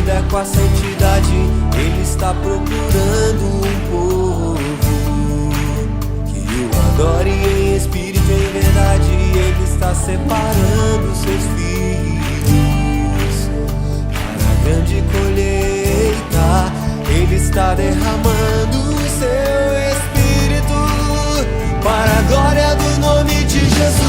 vida com a santidade. Ele está procurando um povo que o adore em espírito e em verdade. Ele está separando seus filhos para a grande colheita. Ele está derramando o seu espírito para a glória do nome de Jesus.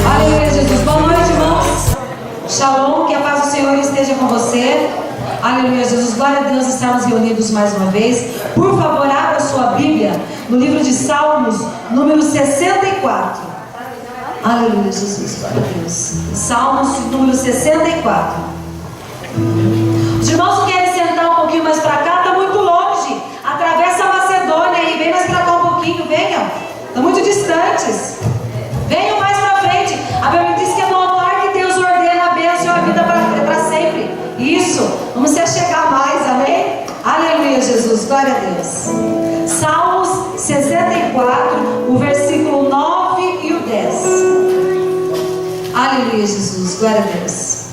Aleluia, Jesus. Boa noite, irmãos. Shalom, que a paz do Senhor esteja com você. Aleluia, Jesus. Glória a Deus, estamos reunidos mais uma vez. Por favor, abra sua Bíblia no livro de Salmos, número 64. Aleluia, Jesus. Glória a Deus. Salmos, número 64. Os irmãos que querem sentar um pouquinho mais para cá, está muito longe. Atravessa a Macedônia aí. Vem mais para cá um pouquinho, venham. Estão muito distantes. Venham mais para frente. A Bíblia diz que é no altar que Deus ordena a bênção e a vida para sempre. Isso. Vamos se achegar mais, amém? Aleluia, Jesus. Glória a Deus. Salmos 64, o versículo 9 e o 10. Aleluia, Jesus. Glória a Deus.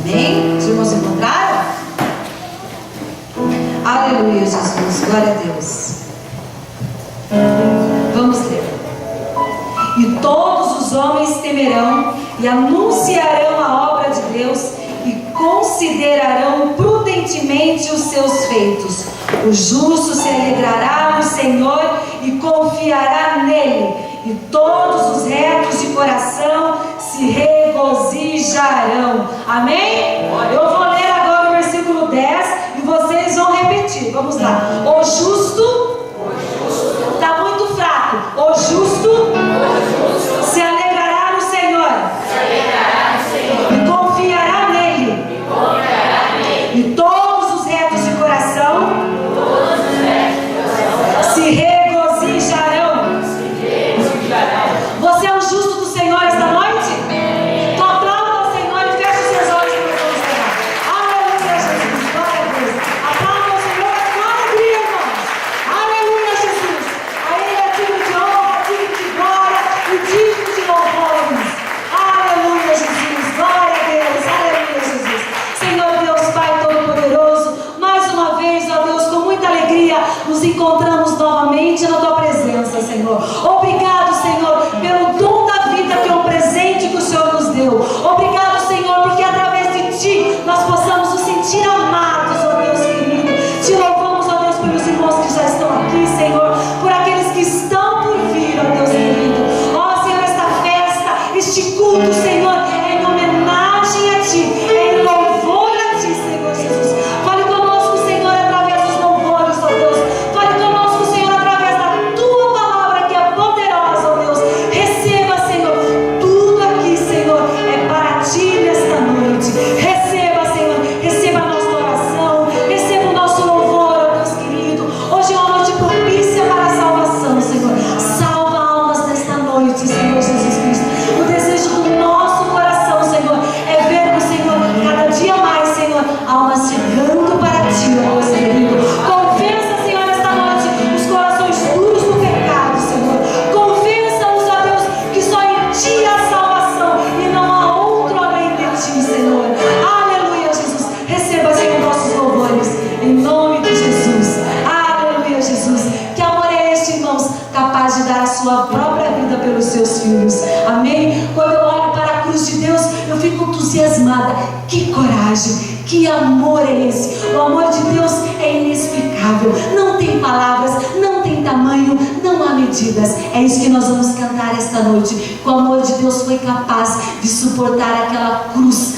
Amém? Os irmãos encontraram? Aleluia, Jesus. Glória a Deus. Vamos ler. E todos os homens temerão e anunciarão a obra de Deus e considerarão prudentemente os seus feitos. O justo se alegrará no Senhor e confiará nele, e todos os retos de coração se regozijarão. Amém? Eu vou ler agora o versículo 10 e vocês vão repetir. Vamos lá. O justo está muito fraco. O justo se alegrará no Senhor, e confiará nele, e todos os retos de coração se regozijarão. Você é o justo do Senhor esta noite? Então aplauda o Senhor e feche os seus olhos para todos orar. Aleluia, Jesus. Glória a Deus. Aplauda o Senhor com alegria, irmãos. Aleluia, Jesus. A Ele é digno de honra, digno de glória e digno de louvores. Aleluia, Jesus. Glória a Deus. Aleluia, Jesus. Senhor Deus, Pai Todo-Poderoso, mais uma vez, ó Deus, com muita alegria, nos encontramos novamente na Tua presença, Senhor. Obrigado, Senhor, pelo dom da vida, que é um presente que o Senhor nos deu. Obrigado, Senhor, porque através de Ti nós possamos nos sentir amados, ó Deus querido. Te louvamos, ó Deus, pelos irmãos que já estão aqui, Senhor, por aqueles que estão por vir, ó Deus querido. Ó Senhor, esta festa, este culto, Senhor, é em homenagem a Ti, é em louvor a Ti, Senhor Jesus. Fale conosco, Senhor, através dos louvores, ó Deus. Fale conosco, Senhor, através da Tua palavra, que é poderosa, ó Deus. Receba, Senhor, tudo aqui, Senhor, é para Ti nesta noite. Receba, Senhor, receba a nossa oração, receba o nosso louvor, ó Deus querido. Hoje é uma noite propícia para a salvação, Senhor. Salva almas nesta noite, Senhor Jesus Cristo. O desejo do nosso coração, Senhor, é vermos, Senhor, cada dia mais, Senhor, almas chegando para Ti, ó Deus querido. Convença, Senhor, esta noite os corações duros do pecado, Senhor. Convença-os, ó Deus, que só em Ti há salvação e não há outro além de Ti, Senhor. Aleluia, Jesus. Receba, Senhor, nossos louvores, em nome de Jesus. Aleluia, Jesus. Que amor é este, irmãos, capaz de dar a sua própria vida pelos seus filhos. Amém? Quando eu olho para a cruz de Deus, eu fico entusiasmada. Que coragem, que amor é esse? O amor de Deus é inexplicável. Não tem palavras, não tem tamanho, não há medidas. É isso que nós vamos cantar esta noite. O amor de Deus foi capaz de suportar aquela cruz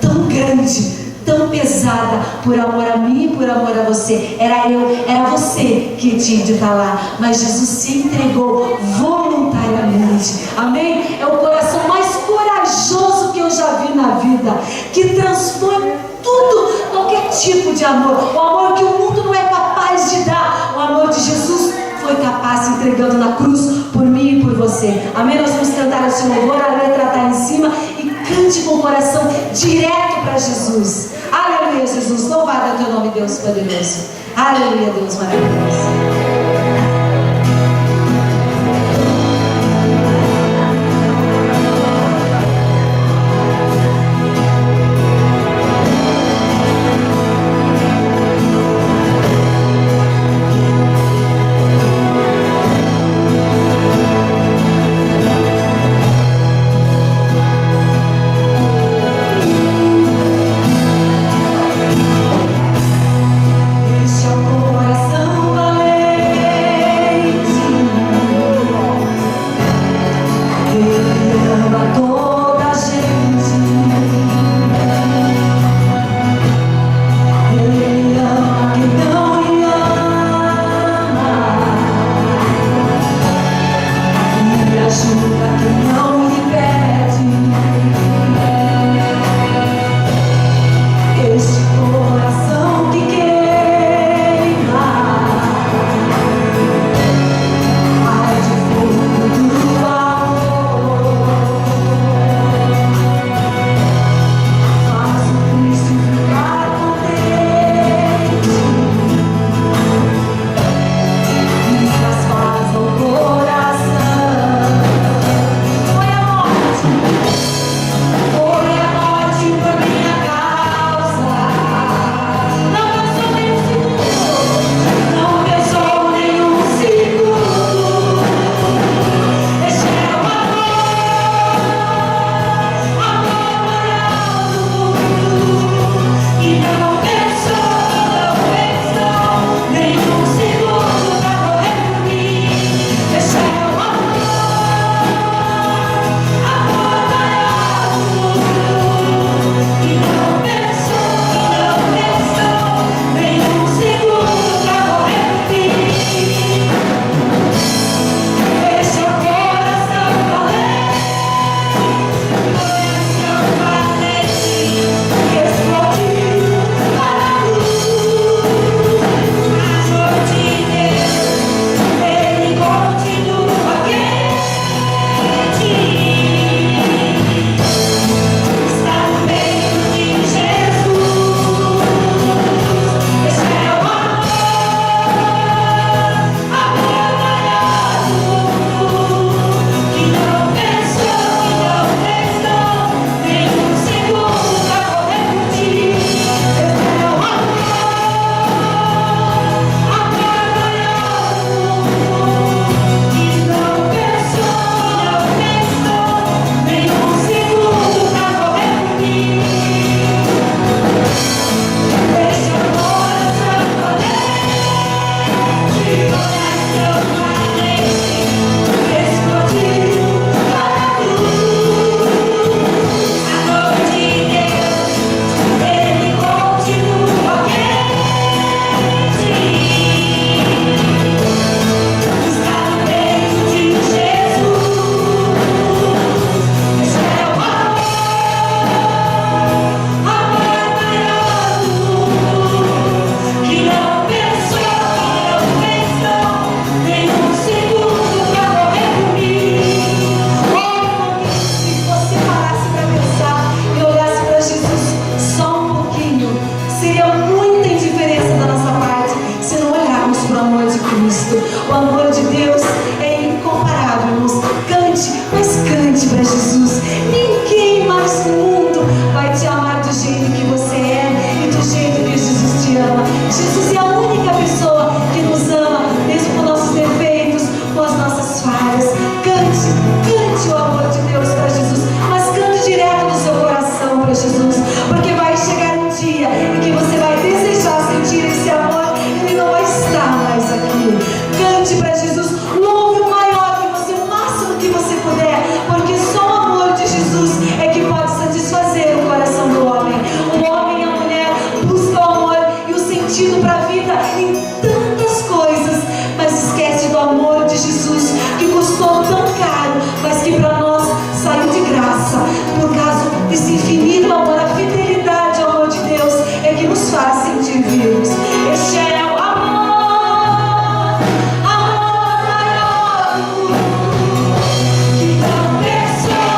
tão grande, tão pesada, por amor a mim e por amor a você. Era eu, era você que tinha de estar lá, mas Jesus se entregou voluntariamente. Amém? É o coração mais corajoso que eu já vi na vida, que transpõe tudo, qualquer tipo de amor. O amor que o mundo não é capaz de dar. O amor de Jesus foi capaz, se entregando na cruz por mim e por você. Amém? Nós vamos cantar esse louvor, a letra está em cima, e cante com o coração direto para Jesus. Aleluia, Jesus. Louvado é o Teu nome, Deus poderoso. Aleluia, Deus maravilhoso. O amor de Deus é incomparável, irmãos. Cante, mas cante para Jesus. Ninguém mais no mundo vai te amar do jeito que você é e do jeito que Jesus te ama. Jesus é a única pessoa que nos ama, mesmo com nossos defeitos, com as nossas falhas. Cante, cante o amor de Deus para Jesus, mas cante direto do seu coração para Jesus, porque vai chegar um dia em que você vai desejar sentir esse amor e ele não vai estar mais aqui. Cante para Jesus, louve o maior que você, o máximo que você puder, porque só o amor de Jesus é que pode satisfazer o coração do homem. O homem e a mulher buscam o amor e o sentido para a vida em tantas coisas, mas esquece do amor de Jesus, que custou tão caro, mas que para nós saiu de graça. Por causa desse infinito amor, a fidelidade ao amor de Deus é que nos faz sentir vivos. Este é o amor, amor maior do mundo, que não pensou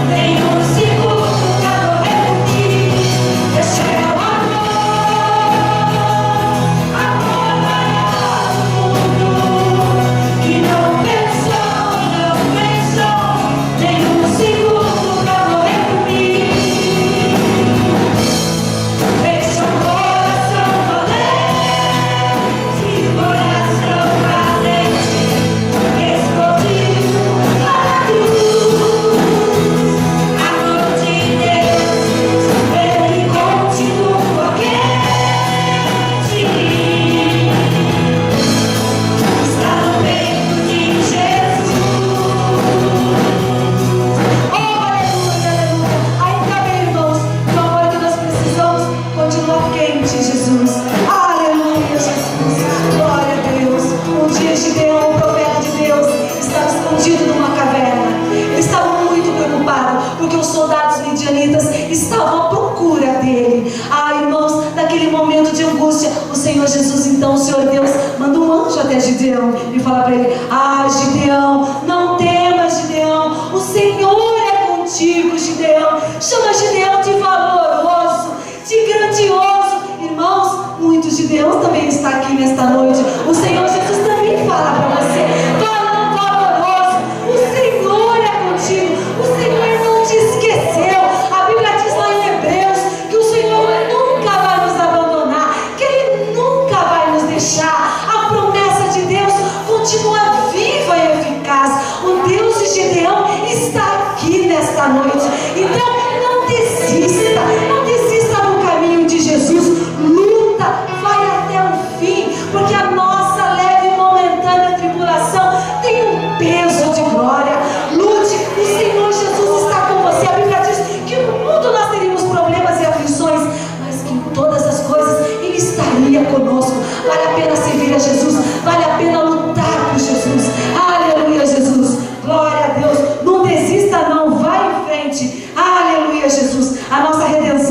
nem um segundo pra morrer por ti. Este é o amor, amor maior do mundo, que não pensou nem um segundo pra morrer por mim. Esse é o coração valente, escondido na cruz. Amor de Deus, ele continua quente, está no peito de Jesus. Oh, aleluia, aleluia. Ainda bem, irmãos, que o amor que nós precisamos continua quente, Jesus. Aleluia, Jesus. Glória a Deus. Um dia Gideão, o profeta de Deus, estava escondido numa caverna. Ele estava muito preocupado, porque os soldados midianitas estavam à procura dele. Irmãos, naquele momento de angústia, o Senhor Jesus, então, o Senhor Deus, manda um anjo até Gideão e fala para ele: Gideão, não temas, Gideão, o Senhor é contigo, Gideão. Chama Gideão de valoroso, de grandioso. Irmãos, muitos Gideões também está aqui nesta noite. O Senhor Jesus também fala para você: fala valoroso, o Senhor é contigo, o Senhor não te esqueceu. A Bíblia diz lá em Hebreus que o Senhor nunca vai nos abandonar, que Ele nunca vai nos deixar. A promessa de Deus continua viva e eficaz. O Deus de Gideão está aqui nesta noite. Então não desista, não desista do caminho de Jesus. Luta, vai até o fim, porque a nossa leve e momentânea tribulação tem um peso de glória. Lute, o Senhor Jesus está com você. A Bíblia diz que no mundo nós teríamos problemas e aflições, mas que em todas as coisas Ele estaria conosco. Vale a pena servir a Jesus, vale a pena lutar por Jesus. Aleluia, Jesus. Glória a Deus. Não desista não, vai em frente. Aleluia, Jesus. A nossa redenção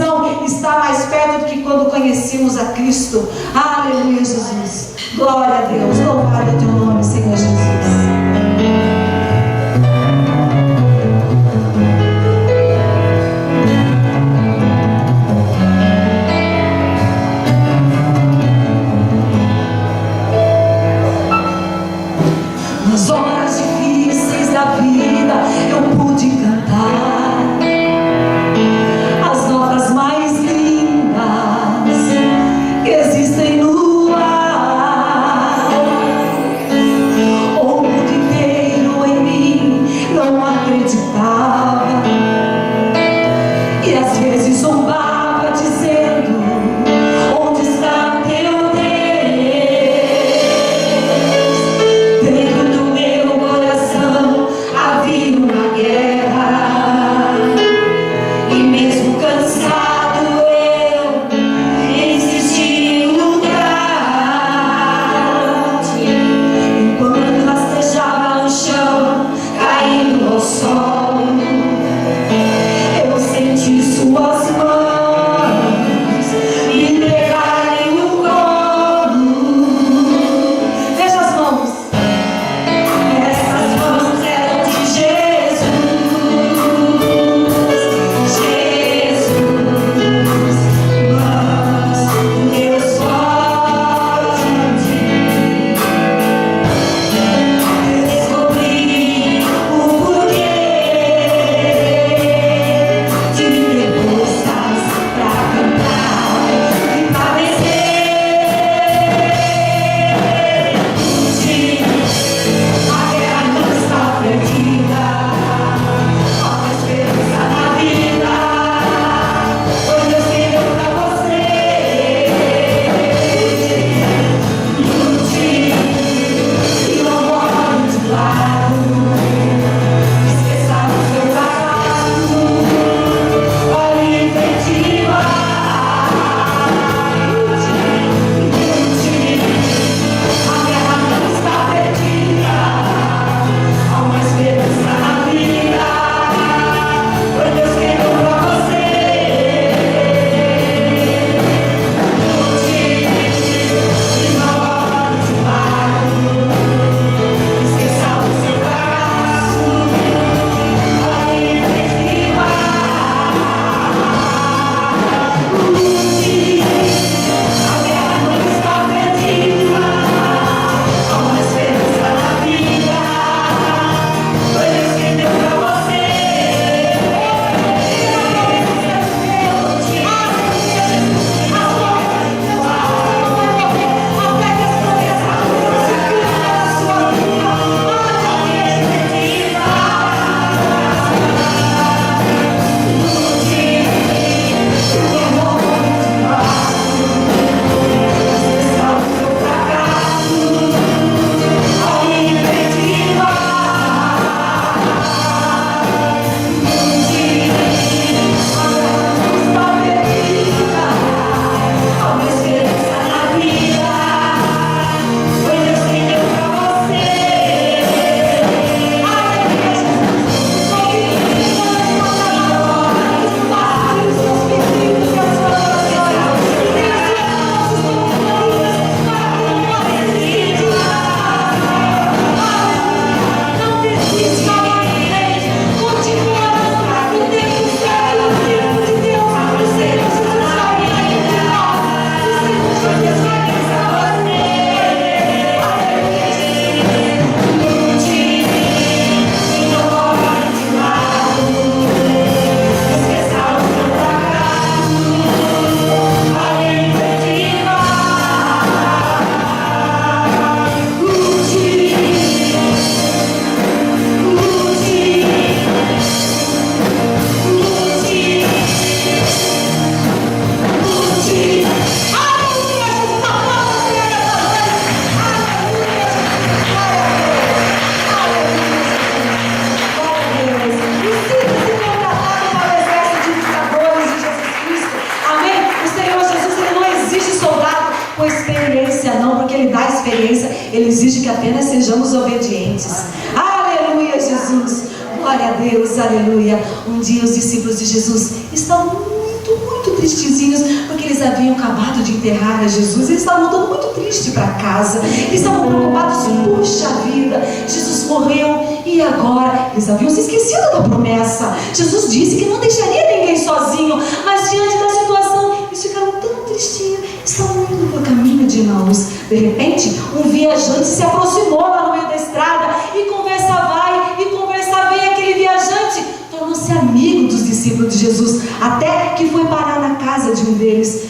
Ele exige que apenas sejamos obedientes. Aleluia, Jesus. Glória a Deus, aleluia. Um dia os discípulos de Jesus estavam muito tristezinhos, porque eles haviam acabado de enterrar a Jesus. Eles estavam voltando muito triste para casa. Eles estavam preocupados, puxa vida, Jesus morreu, e agora? Eles haviam se esquecido da promessa. Jesus disse que não deixaria ninguém sozinho, mas diante da situação, eles ficaram tão tristinhos. Estavam indo pelo caminho de Emaús. De repente, um viajante se aproximou lá no meio da estrada, e conversa vai, e conversa vem. Aquele viajante tornou-se amigo dos discípulos de Jesus, até que foi parar na casa de um deles.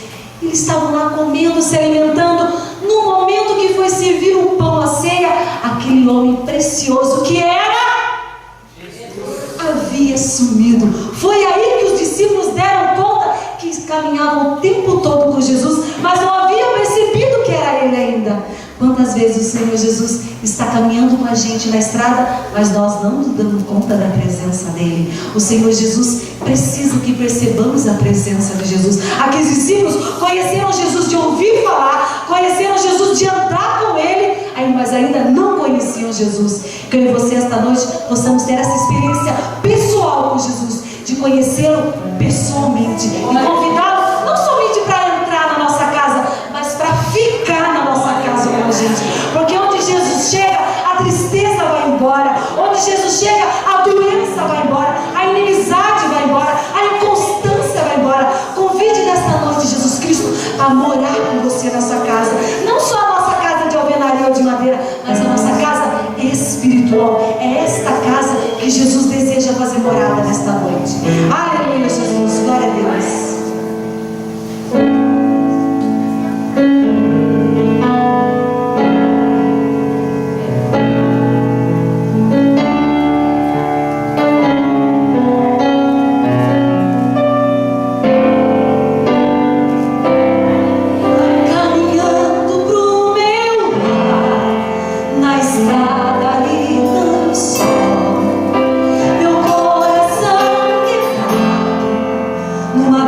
Eles estavam lá comendo, se alimentando. No momento que foi servir o pão, a ceia, aquele homem precioso que era Jesus havia sumido. Foi aí que os discípulos deram conta que caminhavam o tempo todo com Jesus, mas não haviam percebido que era ele ainda. Quantas vezes o Senhor Jesus está caminhando com a gente na estrada, mas nós não nos damos conta da presença dele. O Senhor Jesus precisa que percebamos a presença de Jesus. Aqueles discípulos conheceram Jesus de ouvir falar, conheceram Jesus de andar com ele, mas ainda não conheciam Jesus. Que eu e você esta noite possamos ter essa experiência pessoal com Jesus, de conhecê-lo pessoalmente e convidá-lo não somente para entrar na nossa casa, mas para ficar na nossa casa com a gente. Porque onde Jesus chega, a tristeza vai embora. Onde Jesus chega, a doença vai embora, a inimizade vai embora, a inconstância vai embora. Convide nesta noite Jesus Cristo a morar com você na sua casa. Não só a nossa casa de alvenaria ou de madeira, mas a nossa casa espiritual. É esta casa que Jesus deseja fazer morada nesta noite. Aleluia, Jesus. Glória a Deus. Uma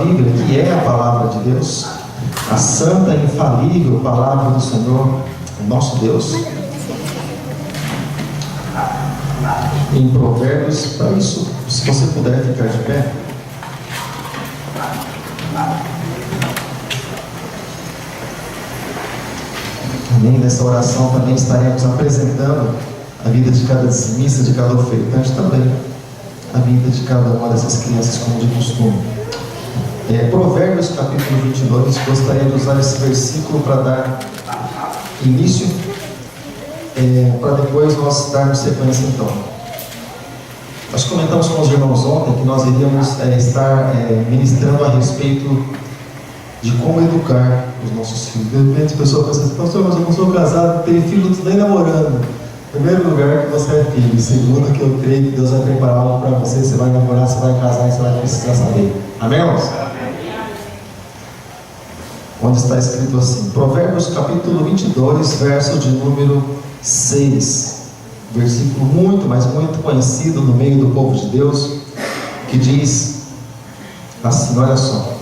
Bíblia, que é a palavra de Deus, a santa e infalível palavra do Senhor, o nosso Deus, em Provérbios. Para isso, se você puder ficar de pé. Amém. Nessa oração também estaremos apresentando a vida de cada dizimista, de cada ofertante, também a vida de cada uma dessas crianças, como de costume. Provérbios capítulo 22, gostaria de usar esse versículo para dar início, para depois nós darmos sequência então. Nós comentamos com os irmãos ontem que nós iríamos estar ministrando a respeito de como educar os nossos filhos. De repente a pessoa pensa assim: pastor, mas eu não sou casado, não tenho filho, não estou nem namorando. Em primeiro lugar, que você é filho. Em segundo, que eu creio que Deus vai preparar algo para você. Você vai namorar, você vai casar e você vai precisar saber. Amém, irmãos? Onde está escrito assim, Provérbios capítulo 22, verso de número 6, versículo muito, mas muito conhecido no meio do povo de Deus, que diz assim, olha só: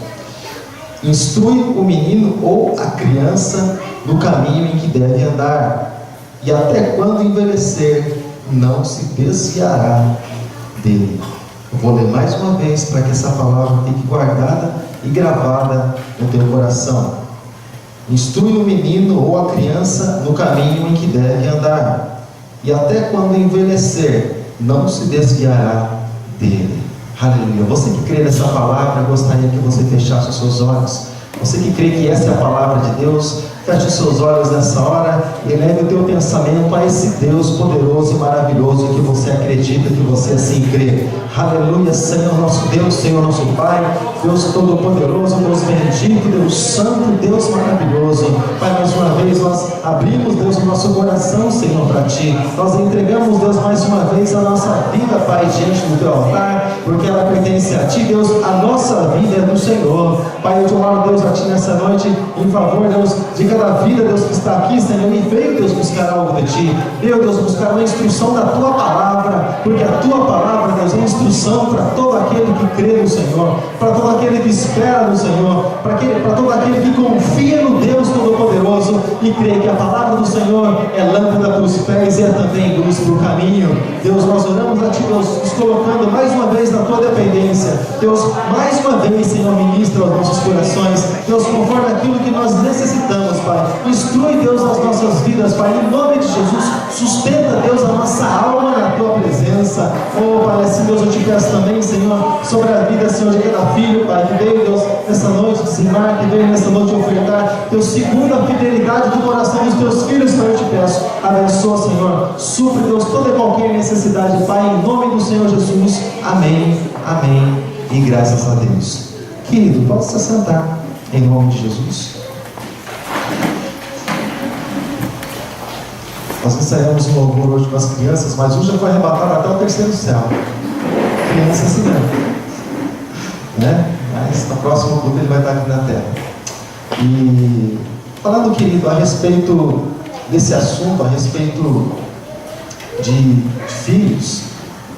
instrui o menino ou a criança no caminho em que deve andar, e até quando envelhecer não se desviará dele. Eu vou ler mais uma vez para que essa palavra fique guardada e gravada no teu coração. Instrui o menino ou a criança no caminho em que deve andar, e até quando envelhecer não se desviará dele. Aleluia. Você que crê nessa palavra, eu gostaria que você fechasse os seus olhos. Você que crê que essa é a palavra de Deus, feche os seus olhos nessa hora e leve o teu pensamento a esse Deus poderoso e maravilhoso que você acredita, que você assim crê. Aleluia. Senhor nosso Deus, Senhor nosso Pai, Deus todo-poderoso, Deus bendito, Deus santo, Deus maravilhoso. Pai, mais uma vez nós abrimos, Deus, o nosso coração, Senhor, para Ti. Nós entregamos, Deus, mais uma vez a nossa vida, Pai, diante do Teu altar, porque ela pertence a Ti, Deus. A nossa vida é do Senhor. Pai, eu te oro, Deus, a Ti nessa noite, em favor, Deus, de cada vida, Deus, que está aqui, Senhor, e veio, Deus, buscar algo de Ti. Veio, Deus, buscar uma instrução da Tua palavra, porque a Tua palavra, Deus, é instrução para todo aquele que crê no Senhor, para todo aquele que espera no Senhor, para todo aquele que confia no Deus Todo-Poderoso e crê que a palavra do Senhor é lâmpada para os pés e é também luz para o caminho. Deus, nós oramos a Ti, Deus, nos colocando mais uma vez na Tua dependência. Deus, mais uma vez, Senhor, ministra aos nossos corações, Deus, conforme aquilo que nós necessitamos, Pai. Instrui, Deus, as nossas vidas, Pai, em nome de Jesus. Sustenta, Deus, a nossa alma na Tua presença. Oh, Pai, assim, Deus, eu te peço também, Senhor, sobre a vida, Senhor, de cada filho, Pai, que veio, Deus, nessa noite dizimar, que veio nessa noite ofertar, Deus, segundo a fidelidade do coração dos Teus filhos, Pai, eu te peço, abençoa, Senhor, supre, Deus, toda e qualquer necessidade, Pai, em nome do Senhor Jesus. Amém, amém, e graças a Deus. Querido, pode se sentar, em nome de Jesus. Nós ensaiamos um louvor hoje com as crianças, mas hoje já foi arrebatado até o terceiro céu. Criança assim mesmo, né? Mas no próximo culto ele vai estar aqui na terra. E falando, querido, a respeito desse assunto, a respeito de filhos,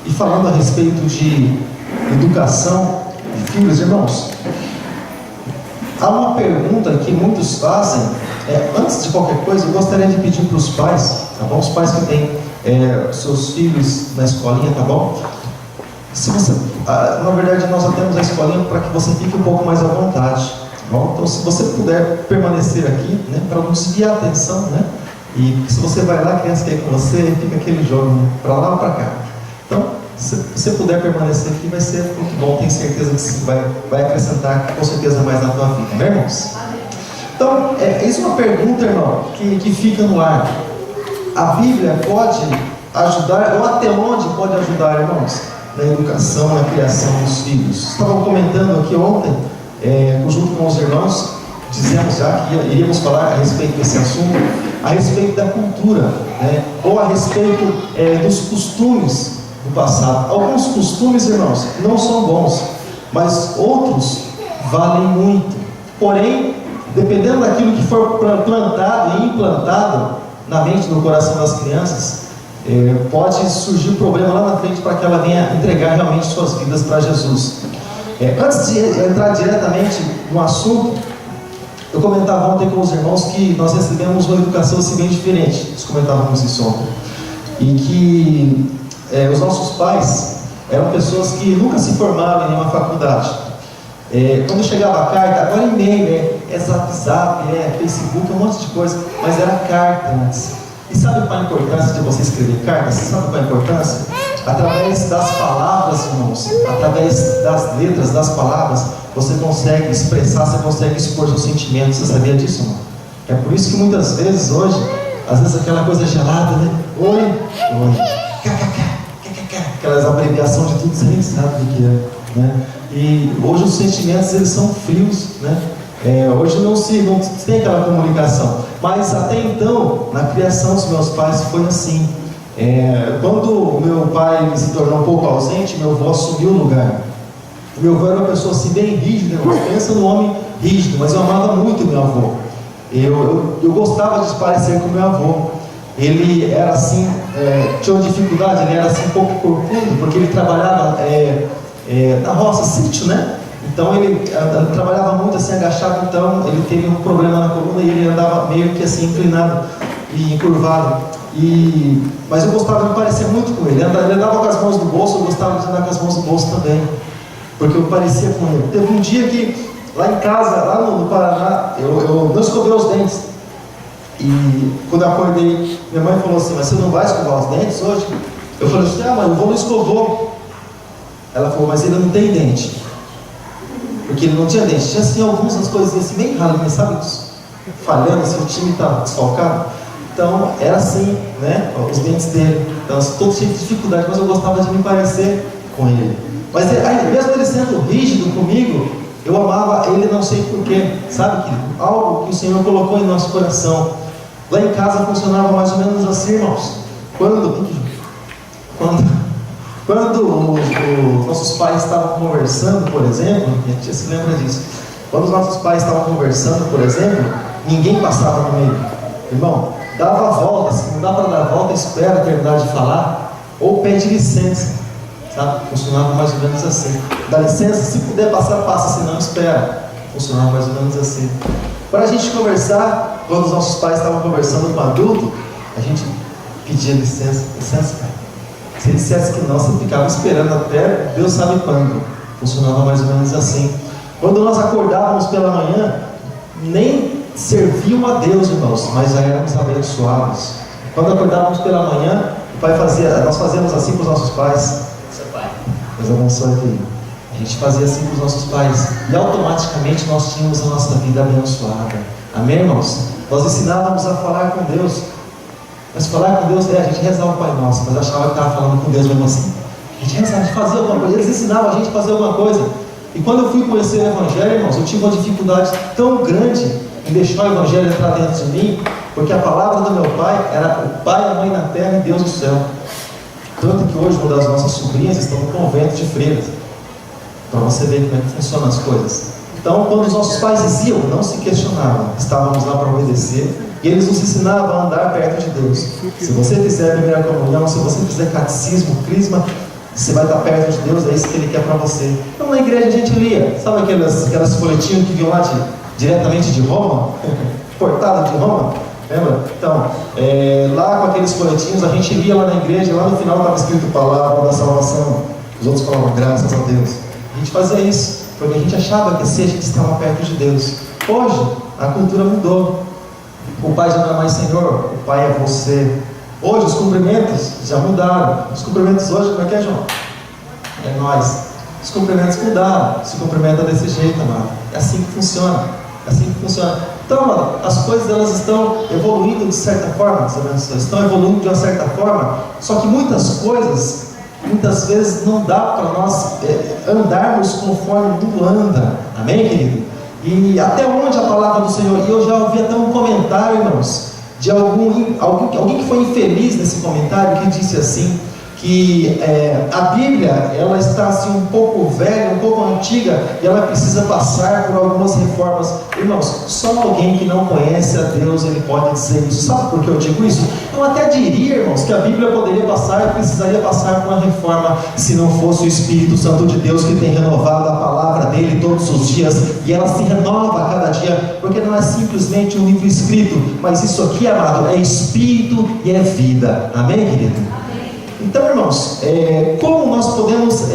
e falando a respeito de educação de filhos, irmãos, há uma pergunta que muitos fazem. Antes de qualquer coisa, eu gostaria de pedir para os pais, tá bom? Os pais que têm seus filhos na escolinha, tá bom? Se você, na verdade, nós já temos a escolinha para que você fique um pouco mais à vontade, tá bom? Então, se você puder permanecer aqui, né, para não desviar a atenção, né? E se você vai lá, a criança quer ir com você, fica aquele jogo, né, para lá ou para cá. Então, se você puder permanecer aqui, vai ser muito bom. Tenho certeza que isso vai acrescentar, com certeza, mais na tua vida, né, irmãos? Então, isso é uma pergunta, irmão, que fica no ar. A Bíblia pode ajudar, ou até onde pode ajudar, irmãos, na educação, na criação dos filhos? Estavam comentando aqui ontem, junto com os irmãos, dizemos já que iríamos falar a respeito desse assunto, a respeito da cultura, né? Ou a respeito dos costumes do passado. Alguns costumes, irmãos, não são bons, mas outros valem muito. Porém, dependendo daquilo que for plantado e implantado na mente, no coração das crianças, pode surgir um problema lá na frente para que ela venha entregar realmente suas vidas para Jesus. Antes de entrar diretamente no assunto, eu comentava ontem com os irmãos que nós recebemos uma educação assim bem diferente. Nós comentávamos isso ontem. E que os nossos pais eram pessoas que nunca se formaram em nenhuma faculdade. Quando chegava a carta, agora e-mail, zap, Facebook, um monte de coisa, mas era carta antes. E sabe qual a importância de você escrever carta? Você sabe qual a importância? Através das palavras, irmãos, através das letras, das palavras, você consegue expressar, você consegue expor seus sentimentos. Você sabia disso, irmão? É por isso que muitas vezes hoje, às vezes aquela coisa gelada, né? Oi, kkk, aquelas abreviações de tudo, você nem sabe o que é, né? E hoje os sentimentos, eles são frios, né? Hoje não tem aquela comunicação. Mas até então, na criação dos meus pais foi assim. Quando o meu pai se tornou um pouco ausente, meu avô assumiu o lugar. O meu avô era uma pessoa assim bem rígida, pensa no homem rígido, mas eu amava muito o meu avô. Eu gostava de se parecer com o meu avô. Ele era assim, tinha uma dificuldade, ele era assim um pouco corcunda, porque ele trabalhava na roça, sítio, né? Então ele trabalhava muito assim agachado, então ele teve um problema na coluna e ele andava meio que assim inclinado e encurvado. Mas eu gostava de me parecer muito com ele. Ele andava com as mãos no bolso, eu gostava de andar com as mãos no bolso também, porque eu parecia com ele. Teve um dia que lá em casa, lá no Paraná, eu não escovei os dentes. E quando eu acordei, minha mãe falou assim: mas você não vai escovar os dentes hoje? Eu falei assim: mãe, eu vou no escovou. Ela falou: mas ele não tem dente. Porque ele não tinha dente, tinha assim algumas coisinhas assim bem ralinhas, sabe? Falhando, assim, o time estava desfalcado. Então era assim, né? Os dentes dele. Então todo cheio de dificuldade, mas eu gostava de me parecer com ele. Mas mesmo ele sendo rígido comigo, eu amava ele, não sei porquê, sabe, querido? Algo que o Senhor colocou em nosso coração. Lá em casa funcionava mais ou menos assim, irmãos. Quando os nossos pais estavam conversando, por exemplo, a gente se lembra disso. Quando os nossos pais estavam conversando, por exemplo, ninguém passava no meio. Irmão, dava a volta, se não dá para dar a volta, espera terminar de falar, ou pede licença, sabe? Funcionava mais ou menos assim. Dá licença, se puder passar, passa, se não, espera. Funcionava mais ou menos assim. Para a gente conversar, quando os nossos pais estavam conversando com o adulto, a gente pedia licença, pai. Se ele dissesse que não, você ficava esperando até Deus sabe quando. Funcionava mais ou menos assim. Quando nós acordávamos pela manhã, nem serviam a Deus, irmãos, mas já éramos abençoados. Quando acordávamos pela manhã, nós fazíamos assim com os nossos pais. Seu pai, Deus abençoe aqui. A gente fazia assim com os nossos pais e automaticamente nós tínhamos a nossa vida abençoada. Amém, irmãos? Nós ensinávamos a falar com Deus. Mas falar com Deus, a gente rezava o Pai Nosso, mas achava que estava falando com Deus mesmo assim. A gente rezava, a gente fazia alguma coisa, eles ensinavam a gente a fazer alguma coisa. E quando eu fui conhecer o Evangelho, irmãos, eu tive uma dificuldade tão grande em deixar o Evangelho entrar dentro de mim, porque a palavra do meu pai era o Pai e a Mãe na terra e Deus no céu. Tanto que hoje uma das nossas sobrinhas estão no convento de freiras, para você ver como é que funcionam as coisas. Então, quando os nossos pais diziam, não se questionavam, estávamos lá para obedecer. E eles nos ensinavam a andar perto de Deus. Se você fizer a primeira comunhão, se você fizer catecismo, crisma, você vai estar perto de Deus, é isso que Ele quer para você. Então na igreja a gente lia, sabe aquelas folhetinhas que vinham lá diretamente de Roma? Portada de Roma? Lembra? Então, lá com aqueles folhetinhos, a gente lia lá na igreja, lá no final estava escrito palavra da salvação. Os outros falavam graças a Deus. A gente fazia isso, porque a gente achava que assim a gente estava perto de Deus. Hoje, a cultura mudou. O Pai já não é mais Senhor, o Pai é você. Hoje os cumprimentos já mudaram. Os cumprimentos hoje, como é que é, João? É nós. Os cumprimentos mudaram. Se cumprimenta desse jeito, amado. É assim que funciona. É assim que funciona. Então, amado, as coisas elas estão evoluindo de certa forma, estão evoluindo de uma certa forma, só que muitas coisas, muitas vezes não dá para nós andarmos conforme o mundo anda. Amém, querido? E até onde a palavra do Senhor, e eu já ouvi até um comentário, irmãos, de alguém que foi infeliz nesse comentário, que disse assim, que a Bíblia, ela está assim um pouco velha, um pouco antiga, e ela precisa passar por algumas reformas. Irmãos, só alguém que não conhece a Deus, ele pode dizer isso. Sabe por que eu digo isso? Eu até diria, irmãos, que a Bíblia poderia passar e precisaria passar por uma reforma, se não fosse o Espírito Santo de Deus que tem renovado a palavra dele todos os dias, e ela se renova a cada dia, porque não é simplesmente um livro escrito, mas isso aqui, amado, é Espírito e é vida. Amém, querido? Então, irmãos, como nós podemos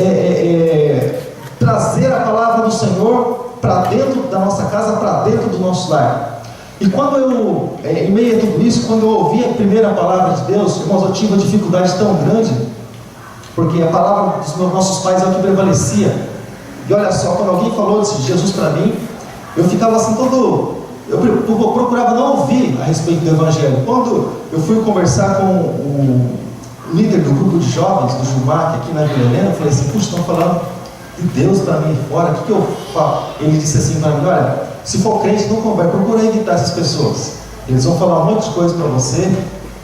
trazer a palavra do Senhor para dentro da nossa casa, para dentro do nosso lar? E quando eu, em meio a tudo isso, quando eu ouvi a primeira palavra de Deus, irmãos, eu tive uma dificuldade tão grande, porque a palavra dos nossos pais é o que prevalecia. E olha só, quando alguém falou de Jesus para mim, eu ficava assim eu procurava não ouvir a respeito do Evangelho. Quando eu fui conversar com o líder do grupo de jovens, do Jumac, aqui na Vila Helena, eu falei assim, puxa, estão falando de Deus para mim fora, o que eu falo? Ele disse assim para mim, olha, se for crente, não conversa, procura evitar essas pessoas. Eles vão falar um monte de coisa para você,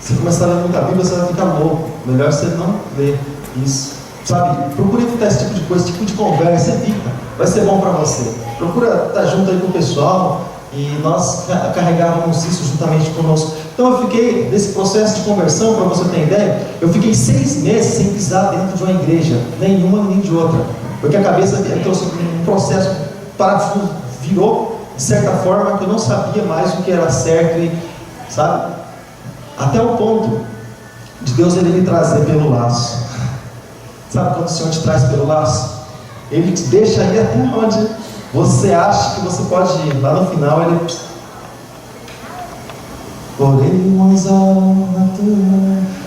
se começar a ler muita Bíblia, você vai ficar louco. Melhor você não ler isso, sabe? Procura evitar esse tipo de coisa, esse tipo de conversa, evita, vai ser bom para você. Procura estar junto aí com o pessoal, e nós carregávamos isso juntamente conosco. Então eu fiquei nesse processo de conversão, para você ter ideia, eu fiquei 6 meses sem pisar dentro de uma igreja, nenhuma nem de outra, porque a cabeça trouxe um processo parafuso, virou de certa forma que eu não sabia mais o que era certo, e, sabe, até o ponto de Deus ele me trazer pelo laço. Sabe quando o Senhor te traz pelo laço? Ele te deixa aí até onde você acha que você pode ir. Lá no final ele oremos na tua.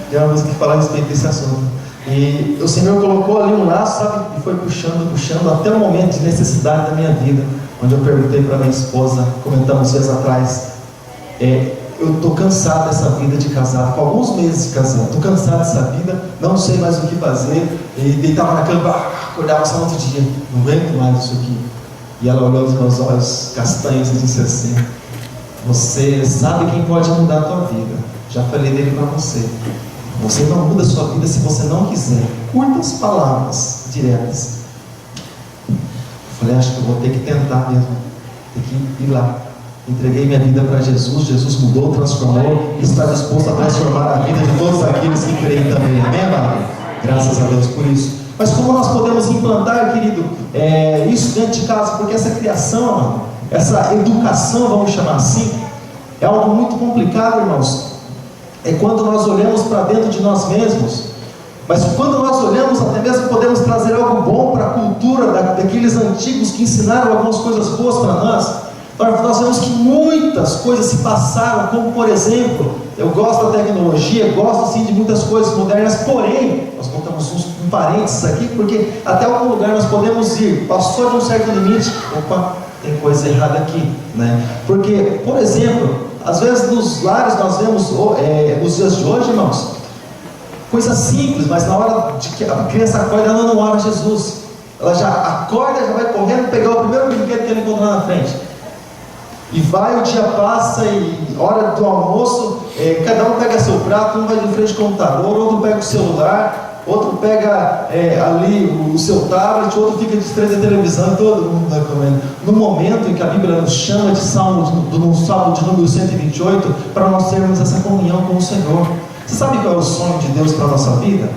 Tem uma música que fala a respeito desse assunto. E o Senhor colocou ali um laço, sabe? E foi puxando até o momento de necessidade da minha vida, onde eu perguntei para minha esposa, comentamos dias atrás, eu estou cansado dessa vida de casado, com alguns meses de casado, estou cansado dessa vida, não sei mais o que fazer, e deitava na cama, acordava só no outro dia, não aguento mais isso aqui. E ela olhou nos meus olhos castanhos e disse assim, você sabe quem pode mudar a tua vida, já falei dele para você. Você não muda a sua vida se você não quiser. Curtas palavras diretas. Eu falei, acho que eu vou ter que tentar mesmo, ter que ir lá. Entreguei minha vida para Jesus, Jesus mudou, transformou, e está disposto a transformar a vida de todos aqueles que creem também. Amém, amado? Graças a Deus por isso. Mas como nós podemos implantar, querido, isso dentro de casa? Porque essa criação, essa educação, vamos chamar assim, é algo muito complicado, irmãos. É quando nós olhamos para dentro de nós mesmos, mas quando nós olhamos, até mesmo podemos trazer algo bom para a cultura daqueles antigos que ensinaram algumas coisas boas para nós. Nós vemos que muitas coisas se passaram, como por exemplo, eu gosto da tecnologia, gosto sim de muitas coisas modernas, porém, nós contamos um parênteses aqui, porque até algum lugar nós podemos ir, passou de um certo limite, opa, tem coisa errada aqui, né? Porque, por exemplo, às vezes nos lares nós vemos, nos dias de hoje, irmãos, coisa simples, mas na hora de que a criança acorda, ela não ora Jesus, ela já acorda, já vai correndo pegar o primeiro brinquedo que ela encontrar na frente. E vai, o dia passa, e hora do almoço, cada um pega seu prato, um vai de frente ao computador, outro pega o celular, outro pega ali o seu tablet, outro fica de frente à televisão, e todo mundo vai comendo. No momento em que a Bíblia nos chama de Salmo de número 128, para nós termos essa comunhão com o Senhor. Você sabe qual é o sonho de Deus para a nossa vida?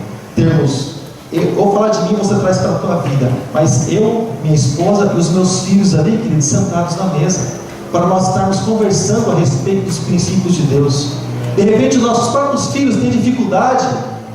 Ou falar de mim, você traz para a tua vida, mas eu, minha esposa e os meus filhos ali, queridos, sentados na mesa, para nós estarmos conversando a respeito dos princípios de Deus. De repente os nossos próprios filhos têm dificuldade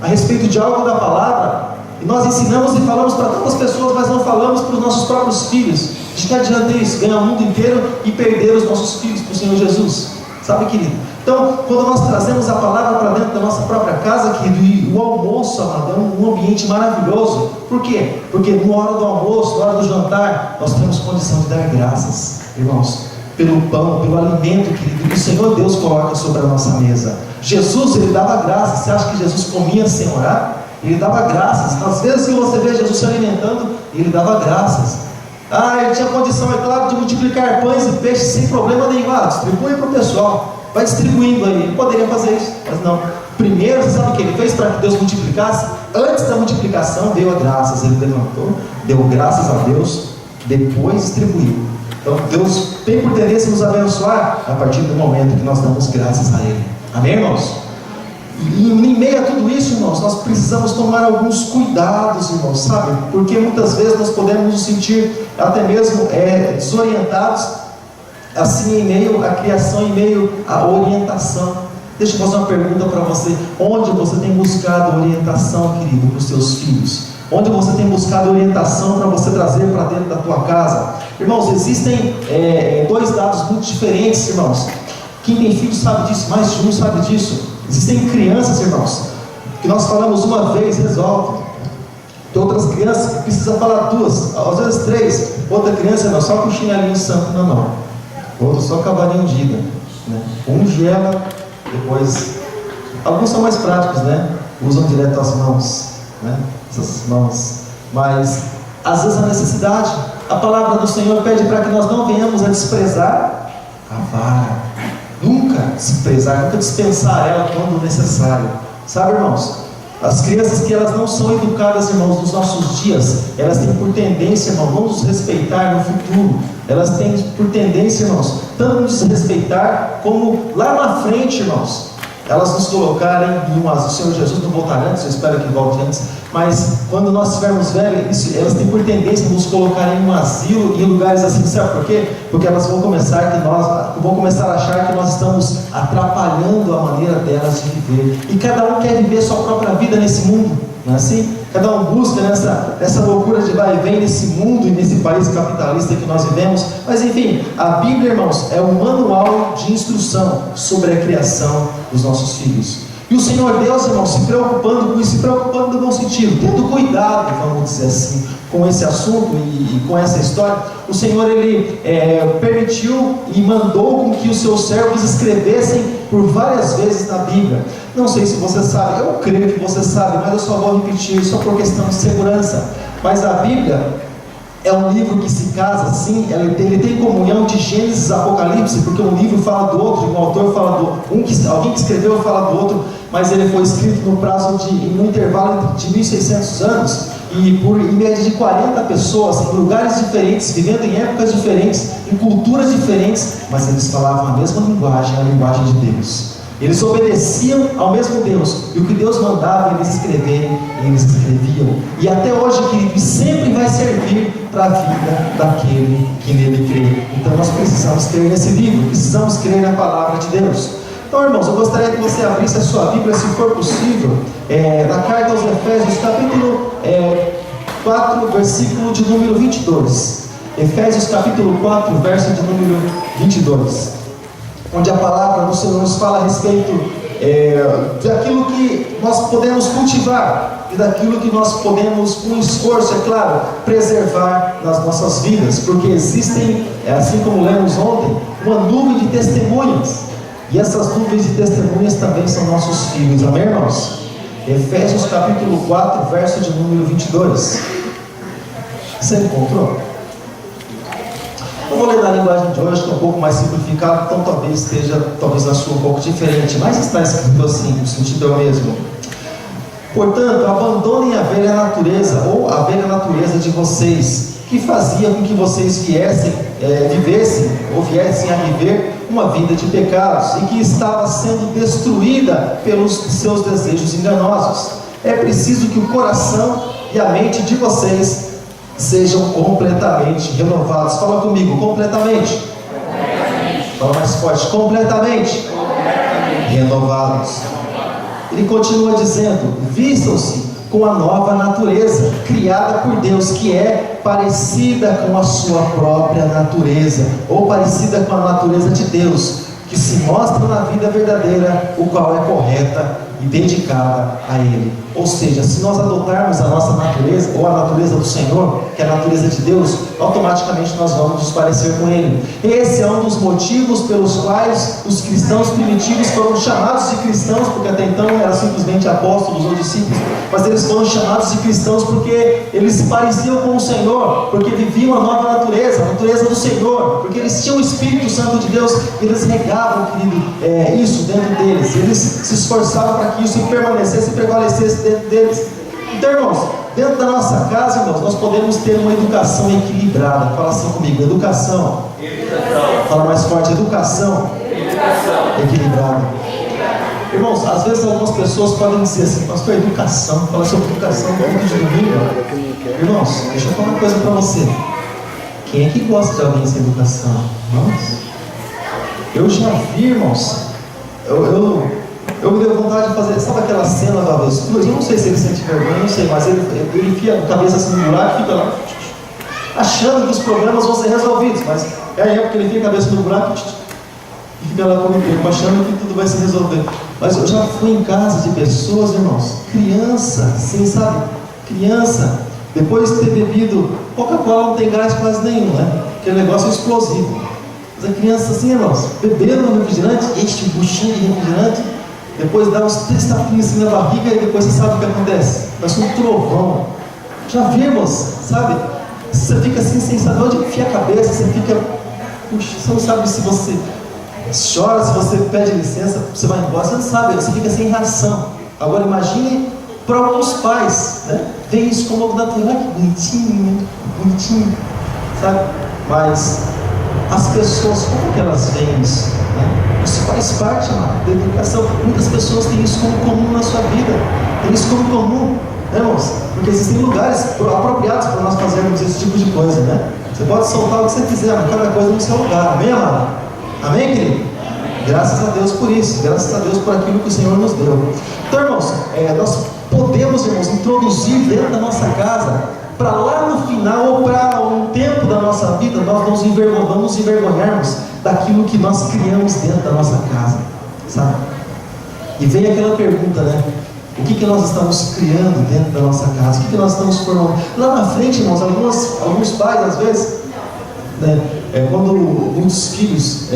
a respeito de algo da palavra, e nós ensinamos e falamos para tantas pessoas, mas não falamos para os nossos próprios filhos. De que adianta isso? Ganhar o mundo inteiro e perder os nossos filhos para o Senhor Jesus, sabe, querido? Então, quando nós trazemos a palavra para dentro da nossa própria casa, querido, e o almoço, amado, é um ambiente maravilhoso. Por quê? Porque na hora do almoço, na hora do jantar, nós temos condição de dar graças, irmãos, pelo pão, pelo alimento, querido, que o Senhor Deus coloca sobre a nossa mesa. Jesus, ele dava graças. Você acha que Jesus comia sem orar? Ele dava graças. Às vezes que você vê Jesus se alimentando, ele dava graças. Ele tinha condição, é claro, de multiplicar pães e peixes sem problema nenhum. Distribui para o pessoal. vai distribuindo aí. Ele poderia fazer isso, mas não. Primeiro, você sabe o que ele fez para que Deus multiplicasse? Antes da multiplicação, deu a graças. Ele levantou, deu graças a Deus, depois distribuiu. Então Deus tem por tendência a nos abençoar a partir do momento que nós damos graças a Ele. Amém, irmãos? E em meio a tudo isso, irmãos, nós precisamos tomar alguns cuidados, irmãos, sabe? Porque muitas vezes nós podemos nos sentir até mesmo desorientados, assim, em meio à criação, em meio à orientação. Deixa eu fazer uma pergunta para você: onde você tem buscado orientação, querido, para os seus filhos? Onde você tem buscado orientação para você trazer para dentro da tua casa? Irmãos, existem dois dados muito diferentes, irmãos. Quem tem filhos sabe disso, mais de um sabe disso. Existem crianças, irmãos, que nós falamos uma vez, resolve. Tem outras crianças que precisam falar duas, às vezes três. Outra criança, irmão, só com o chinelinho santo na mão, outro só com a varinha ungida, né? Um gela, depois... Alguns são mais práticos, né? Usam direto as mãos, né? Essas mãos. Mas, às vezes, a necessidade, a palavra do Senhor pede para que nós não venhamos a desprezar a vara. Nunca desprezar, nunca dispensar ela quando necessário. Sabe, irmãos? As crianças que elas não são educadas, irmãos, nos nossos dias, elas têm por tendência, irmãos, não nos respeitar no futuro. Elas têm por tendência, irmãos, tanto nos respeitar, como lá na frente, irmãos, elas nos colocarem em uma... O Senhor Jesus não voltará antes, eu espero que volte antes, mas quando nós estivermos velhos, elas têm por tendência a nos colocar em um asilo, em lugares assim, sabe por quê? Porque elas vão começar a achar que nós estamos atrapalhando a maneira delas de viver, e cada um quer viver sua própria vida nesse mundo, não é assim? Cada um busca nessa loucura de vai e vem nesse mundo e nesse país capitalista que nós vivemos. Mas enfim, a Bíblia, irmãos, é um manual de instrução sobre a criação dos nossos filhos. E o Senhor Deus, irmãos, se preocupando com isso, se preocupando no bom sentido, tendo cuidado, vamos dizer assim, com esse assunto e com essa história, o Senhor, Ele permitiu e mandou com que os seus servos escrevessem por várias vezes na Bíblia. Não sei se você sabe, eu creio que você sabe, mas eu só vou repetir, só por questão de segurança. Mas a Bíblia é um livro que se casa assim, ele tem comunhão de Gênesis e Apocalipse, porque um livro fala do outro, um autor fala do alguém que escreveu fala do outro, mas ele foi escrito no intervalo de 1600 anos, e por em média de 40 pessoas, em lugares diferentes, vivendo em épocas diferentes, em culturas diferentes, mas eles falavam a mesma linguagem, a linguagem de Deus. Eles obedeciam ao mesmo Deus, e o que Deus mandava eles escreverem, eles escreviam. E até hoje, querido, sempre vai servir para a vida daquele que nele crê. Então nós precisamos crer nesse livro, precisamos crer na palavra de Deus. Então, irmãos, eu gostaria que você abrisse a sua Bíblia, se for possível, na carta aos Efésios, capítulo 4, versículo de número 22. Efésios capítulo 4, verso de número 22. Onde a palavra do Senhor nos fala a respeito daquilo que nós podemos cultivar e daquilo que nós podemos, com esforço, é claro, preservar nas nossas vidas, porque existem, assim como lemos ontem, uma nuvem de testemunhas, e essas nuvens de testemunhas também são nossos filhos, amém, irmãos? Efésios capítulo 4, verso de número 22. Você encontrou? Eu vou ler na linguagem de hoje, que é um pouco mais simplificado, então talvez a sua um pouco diferente, mas está escrito assim, o sentido é o mesmo. Portanto, abandonem a velha natureza, ou a velha natureza de vocês, que fazia com que vocês viessem a viver uma vida de pecados, e que estava sendo destruída pelos seus desejos enganosos. É preciso que o coração e a mente de vocês sejam completamente renovados. Fala comigo, completamente. Fala mais forte, completamente renovados. Ele continua dizendo: vistam-se com a nova natureza, criada por Deus, que é parecida com a sua própria natureza, ou parecida com a natureza de Deus, que se mostra na vida verdadeira, o qual é correta e dedicada a Ele. Ou seja, se nós adotarmos a nossa natureza, ou a natureza do Senhor, que é a natureza de Deus, automaticamente nós vamos nos parecer com Ele. Esse é um dos motivos pelos quais os cristãos primitivos foram chamados de cristãos, porque até então eram simplesmente apóstolos ou discípulos, mas eles foram chamados de cristãos porque eles se pareciam com o Senhor, porque viviam a nova natureza, a natureza do Senhor, porque eles tinham o Espírito Santo de Deus, e eles regavam guardavam, querido, isso dentro deles. Eles se esforçavam para que isso permanecesse e prevalecesse dentro deles. Então, irmãos, dentro da nossa casa, irmãos, nós podemos ter uma educação equilibrada. Fala assim comigo, educação. Fala mais forte, educação. Equilibrada. Irmãos, às vezes algumas pessoas podem dizer assim, pastor, educação, fala sobre educação no culto de domingo. Irmãos, deixa eu falar uma coisa para você. Quem é que gosta de alguém sem educação? Irmãos, eu já vi, irmãos, eu me deu vontade de fazer, sabe aquela cena do avestruz? Eu não sei se ele sente vergonha, não sei, mas ele enfia a cabeça assim no buraco e fica lá, achando que os problemas vão ser resolvidos, mas é a época que ele enfia a cabeça no buraco e fica lá com o tempo, achando que tudo vai se resolver. Mas eu já fui em casa de pessoas, irmãos, criança, assim, sabe? Criança, depois de ter bebido Coca-Cola, não tem gás quase nenhum, né? Aquele negócio é explosivo. Mas a criança, assim, irmãos, bebendo um refrigerante, enche um buchinho de refrigerante, depois dá uns 3 tapinhos assim na barriga e depois você sabe o que acontece. Parece um trovão. Já vimos, sabe? Você fica assim, sem saber onde enfia a cabeça, você fica, puxa, você não sabe se você chora, se você pede licença, você vai embora, você não sabe, você fica sem reação. Agora imagine para alguns pais, né? Vê isso como algo natural, que bonitinho, bonitinho, sabe? Mas as pessoas, como que elas veem isso? Né? Isso faz parte da educação. Muitas pessoas têm isso como comum na sua vida, têm isso como comum, né, irmãos? Porque existem lugares apropriados para nós fazermos esse tipo de coisa, né? Você pode soltar o que você quiser, mas cada coisa no seu lugar, amém, amado? Amém, querido? Graças a Deus por isso, graças a Deus por aquilo que o Senhor nos deu. Então, irmãos, nós podemos, irmãos, introduzir dentro da nossa casa, para lá no final, ou para um tempo da nossa vida, nós nos envergonharmos daquilo que nós criamos dentro da nossa casa, sabe? E vem aquela pergunta, né? O que nós estamos criando dentro da nossa casa? O que nós estamos formando? Lá na frente, irmãos, alguns pais, às vezes, né? Quando muitos filhos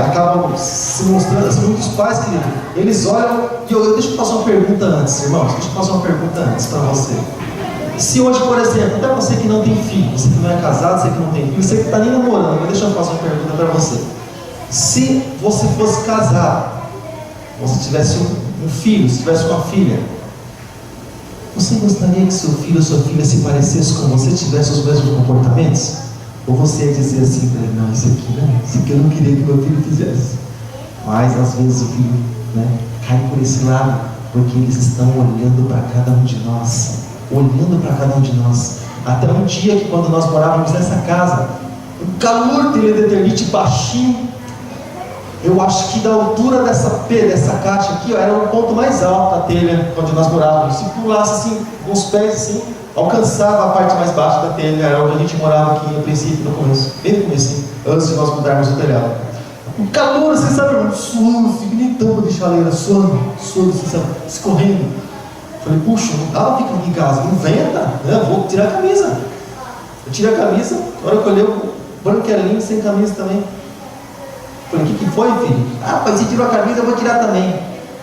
acabam se mostrando, assim, muitos pais, querido, eles olham, e deixa eu fazer uma pergunta antes, irmãos, deixa eu fazer uma pergunta antes para você. Se hoje, por exemplo, até você que não tem filho, você que não é casado, você que não tem filho, você que está nem namorando, mas deixa eu fazer uma pergunta para você. Se você fosse casado, você tivesse um filho, se tivesse uma filha, você gostaria que seu filho ou sua filha se parecesse com você, tivesse os mesmos comportamentos? Ou você ia dizer assim para ele, não, isso aqui eu não queria que meu filho fizesse. Mas às vezes o filho, né, cai por esse lado, porque eles estão olhando para cada um de nós. Olhando para cada um de nós. Até um dia que quando nós morávamos nessa casa, o calor dele eternite baixinho, eu acho que da altura dessa caixa aqui, era o ponto mais alto da telha onde nós morávamos. Se pulasse assim, com os pés assim, alcançava a parte mais baixa da telha, era onde a gente morava aqui no princípio, no começo, bem no começo, antes de nós mudarmos o telhado. O calor, assim, sabe, suando, fica nem tampa de chaleira, suando, assim, sabe, escorrendo. Falei, puxa, não dá pra ficar aqui em casa, inventa, né? Vou tirar a camisa. Eu tirei a camisa, na hora que eu olhei o branquelinho sem camisa também. Falei, o que foi, filho? Ah, pai, você tirou a camisa, eu vou tirar também.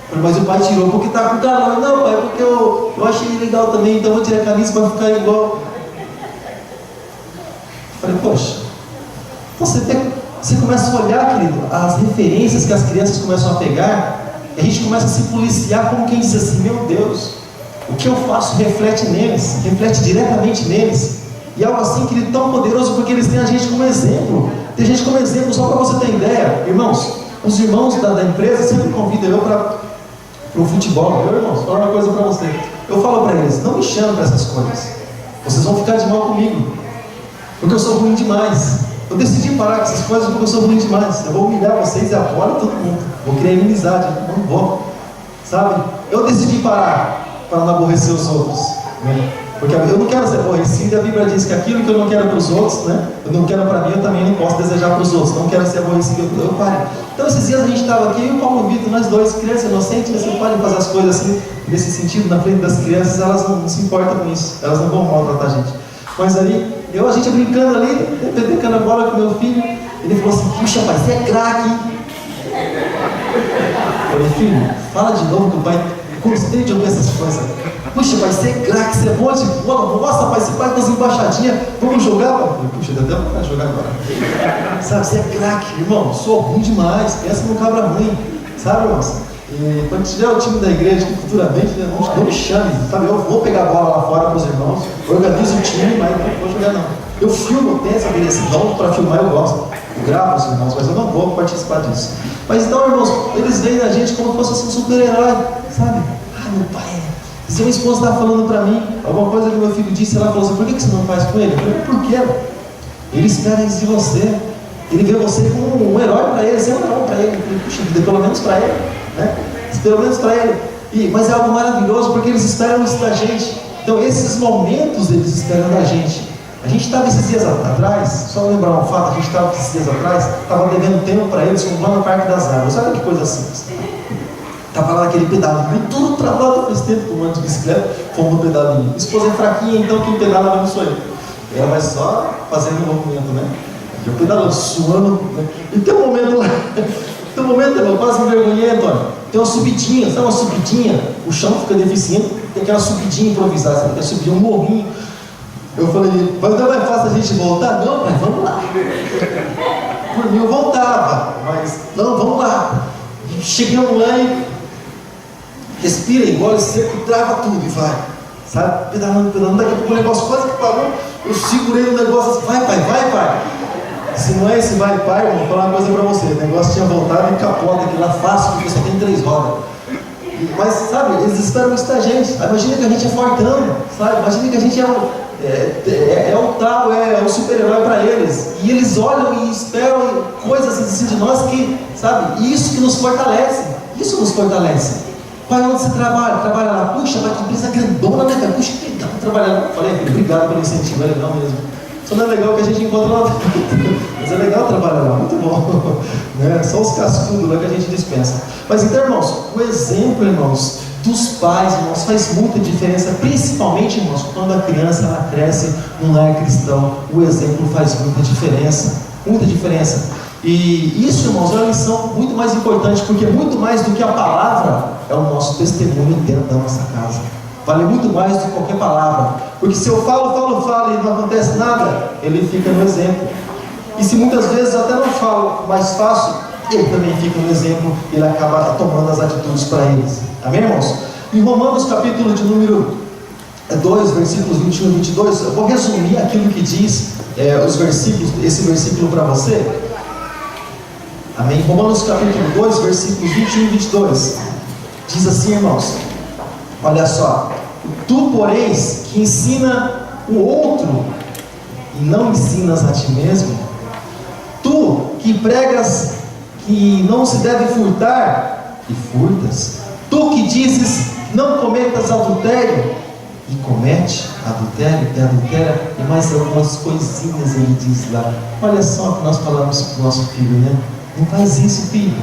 Falei, mas o pai tirou porque tá com calor. Não, pai, porque eu achei legal também, então eu vou tirar a camisa para ficar igual. Falei, poxa, você começa a olhar, querido, as referências que as crianças começam a pegar, e a gente começa a se policiar como quem diz assim, meu Deus, o que eu faço reflete neles, reflete diretamente neles. E algo assim, querido, tão poderoso, porque eles têm a gente como exemplo. Tem gente como exemplo, só para você ter ideia, irmãos, os irmãos da empresa sempre convidam eu para o futebol. Meu irmão, vou falar uma coisa para você. Eu falo para eles, não me chamem para essas coisas. Vocês vão ficar de mal comigo, porque eu sou ruim demais. Eu decidi parar com essas coisas porque eu sou ruim demais. Eu vou humilhar vocês e apoio todo mundo. Vou criar inimizade, não vou. Sabe? Eu decidi parar para não aborrecer os outros, né? Porque eu não quero ser aborrecido, e a Bíblia diz que aquilo que eu não quero para os outros, né? Eu não quero para mim, eu também não posso desejar para os outros. Não quero ser aborrecido, eu paro. Então esses dias a gente estava aqui, eu e o Paulo Vitor, nós dois, crianças inocentes, você pode fazer as coisas assim, nesse sentido, na frente das crianças, elas não se importam com isso, elas não vão maltratar a gente. Mas ali, a gente brincando ali, pedecando a bola com meu filho, ele falou assim, puxa pai, você é craque. Eu falei, filho, fala de novo que o pai Gostei de ouvir essas coisas. Puxa, vai ser craque, você é bom de bola. Nossa, pai, você faz umas embaixadinhas. Vamos jogar? Puxa, deu até vontade de jogar agora. Sabe, você é craque, irmão. Sou ruim demais. Pensa num cabra ruim. Sabe, irmãos? E quando tiver o time da igreja, que futuramente, né, não me chame. Sabe, eu vou pegar a bola lá fora com os irmãos. Organizo o time, mas não vou jogar não. Eu filmo, tenho esse dom para filmar, eu gosto. Eu gravo os irmãos, mas eu não vou participar disso. Mas então, irmãos, eles veem na gente como se fosse um super-herói, sabe? Ah, meu pai é. Se minha esposa estava falando para mim, alguma coisa que meu filho disse, ela falou assim, por que você não faz com ele? Eu falei, por quê? Ele espera isso de você. Ele vê você como um herói para ele, você é um herói para ele. Eu falei, puxa vida, pelo menos para ele, né? Pelo menos para ele. Mas é algo maravilhoso, porque eles esperam isso da gente. Então, esses momentos eles esperam da gente. A gente estava esses dias atrás, só lembrar um fato, a gente estava esses dias atrás, estava devendo tempo para eles, fomos lá no Parque das Águas. Olha que coisa simples. Estava lá naquele pedalinho, tudo travado, faz tempo que eu ando de bicicleta, fomos no pedalinho. Minha esposa é fraquinha, então quem pedala mesmo sou eu. Ela vai só fazendo o movimento, né? Eu pedalo suando, né? E tem um momento lá, eu quase me envergonhei, Antônio. Tem uma subidinha, sabe uma subidinha? O chão fica deficiente, tem aquela subidinha improvisada, sabe? Tem subir um morrinho. Eu falei, mas não é mais fácil a gente voltar? Não, mas vamos lá. Por mim eu voltava, mas não, vamos lá. Chegamos lá e respira, engole seco, trava tudo e vai. Sabe? Pedalando, daqui a pouco o negócio quase que parou. Eu segurei o negócio assim, vai pai. Se não é esse vai pai, vou falar uma coisa pra você. O negócio tinha voltado e capota aqui lá fácil, porque você tem 3 rodas. Mas, sabe, eles esperam isso da gente. Imagina que a gente é fortão, sabe? Imagina que a gente é o super-herói para eles. E eles olham e esperam coisas assim de nós que, sabe, isso que nos fortalece. Isso nos fortalece. Pai, onde você trabalha? Trabalha lá. Puxa, vai que empresa grandona, né, cara? Puxa, que legal trabalhar lá. Falei, obrigado pelo incentivo, é legal mesmo. Só não é legal que a gente encontra lá. Mas é legal trabalhar lá, muito bom. Né? Só os cascudos lá que a gente dispensa. Mas então, irmãos, o exemplo, irmãos, dos pais, irmãos, faz muita diferença, principalmente, irmãos, quando a criança ela cresce num lar cristão. O exemplo faz muita diferença, muita diferença. E isso, irmãos, é uma lição muito mais importante, porque muito mais do que a palavra é o nosso testemunho dentro da nossa casa. Vale muito mais do que qualquer palavra, porque se eu falo e não acontece nada, ele fica no exemplo. E se muitas vezes eu até não falo, mas faço, ele também fica no exemplo, ele acaba tomando as atitudes para eles. Amém, irmãos? Em Romanos capítulo de número 2, versículos 21 e 22, eu vou resumir aquilo que diz os versículos, esse versículo para você. Amém? Romanos capítulo 2, versículos 21 e 22. Diz assim, irmãos, olha só. Tu, porém, que ensina o outro e não ensinas a ti mesmo, tu que pregas que não se deve furtar e furtas, tu que dizes não cometas adultério e comete adultério e adultera, e mais algumas coisinhas ele diz lá. Olha só o que nós falamos para o nosso filho, né? Não faz isso, filho.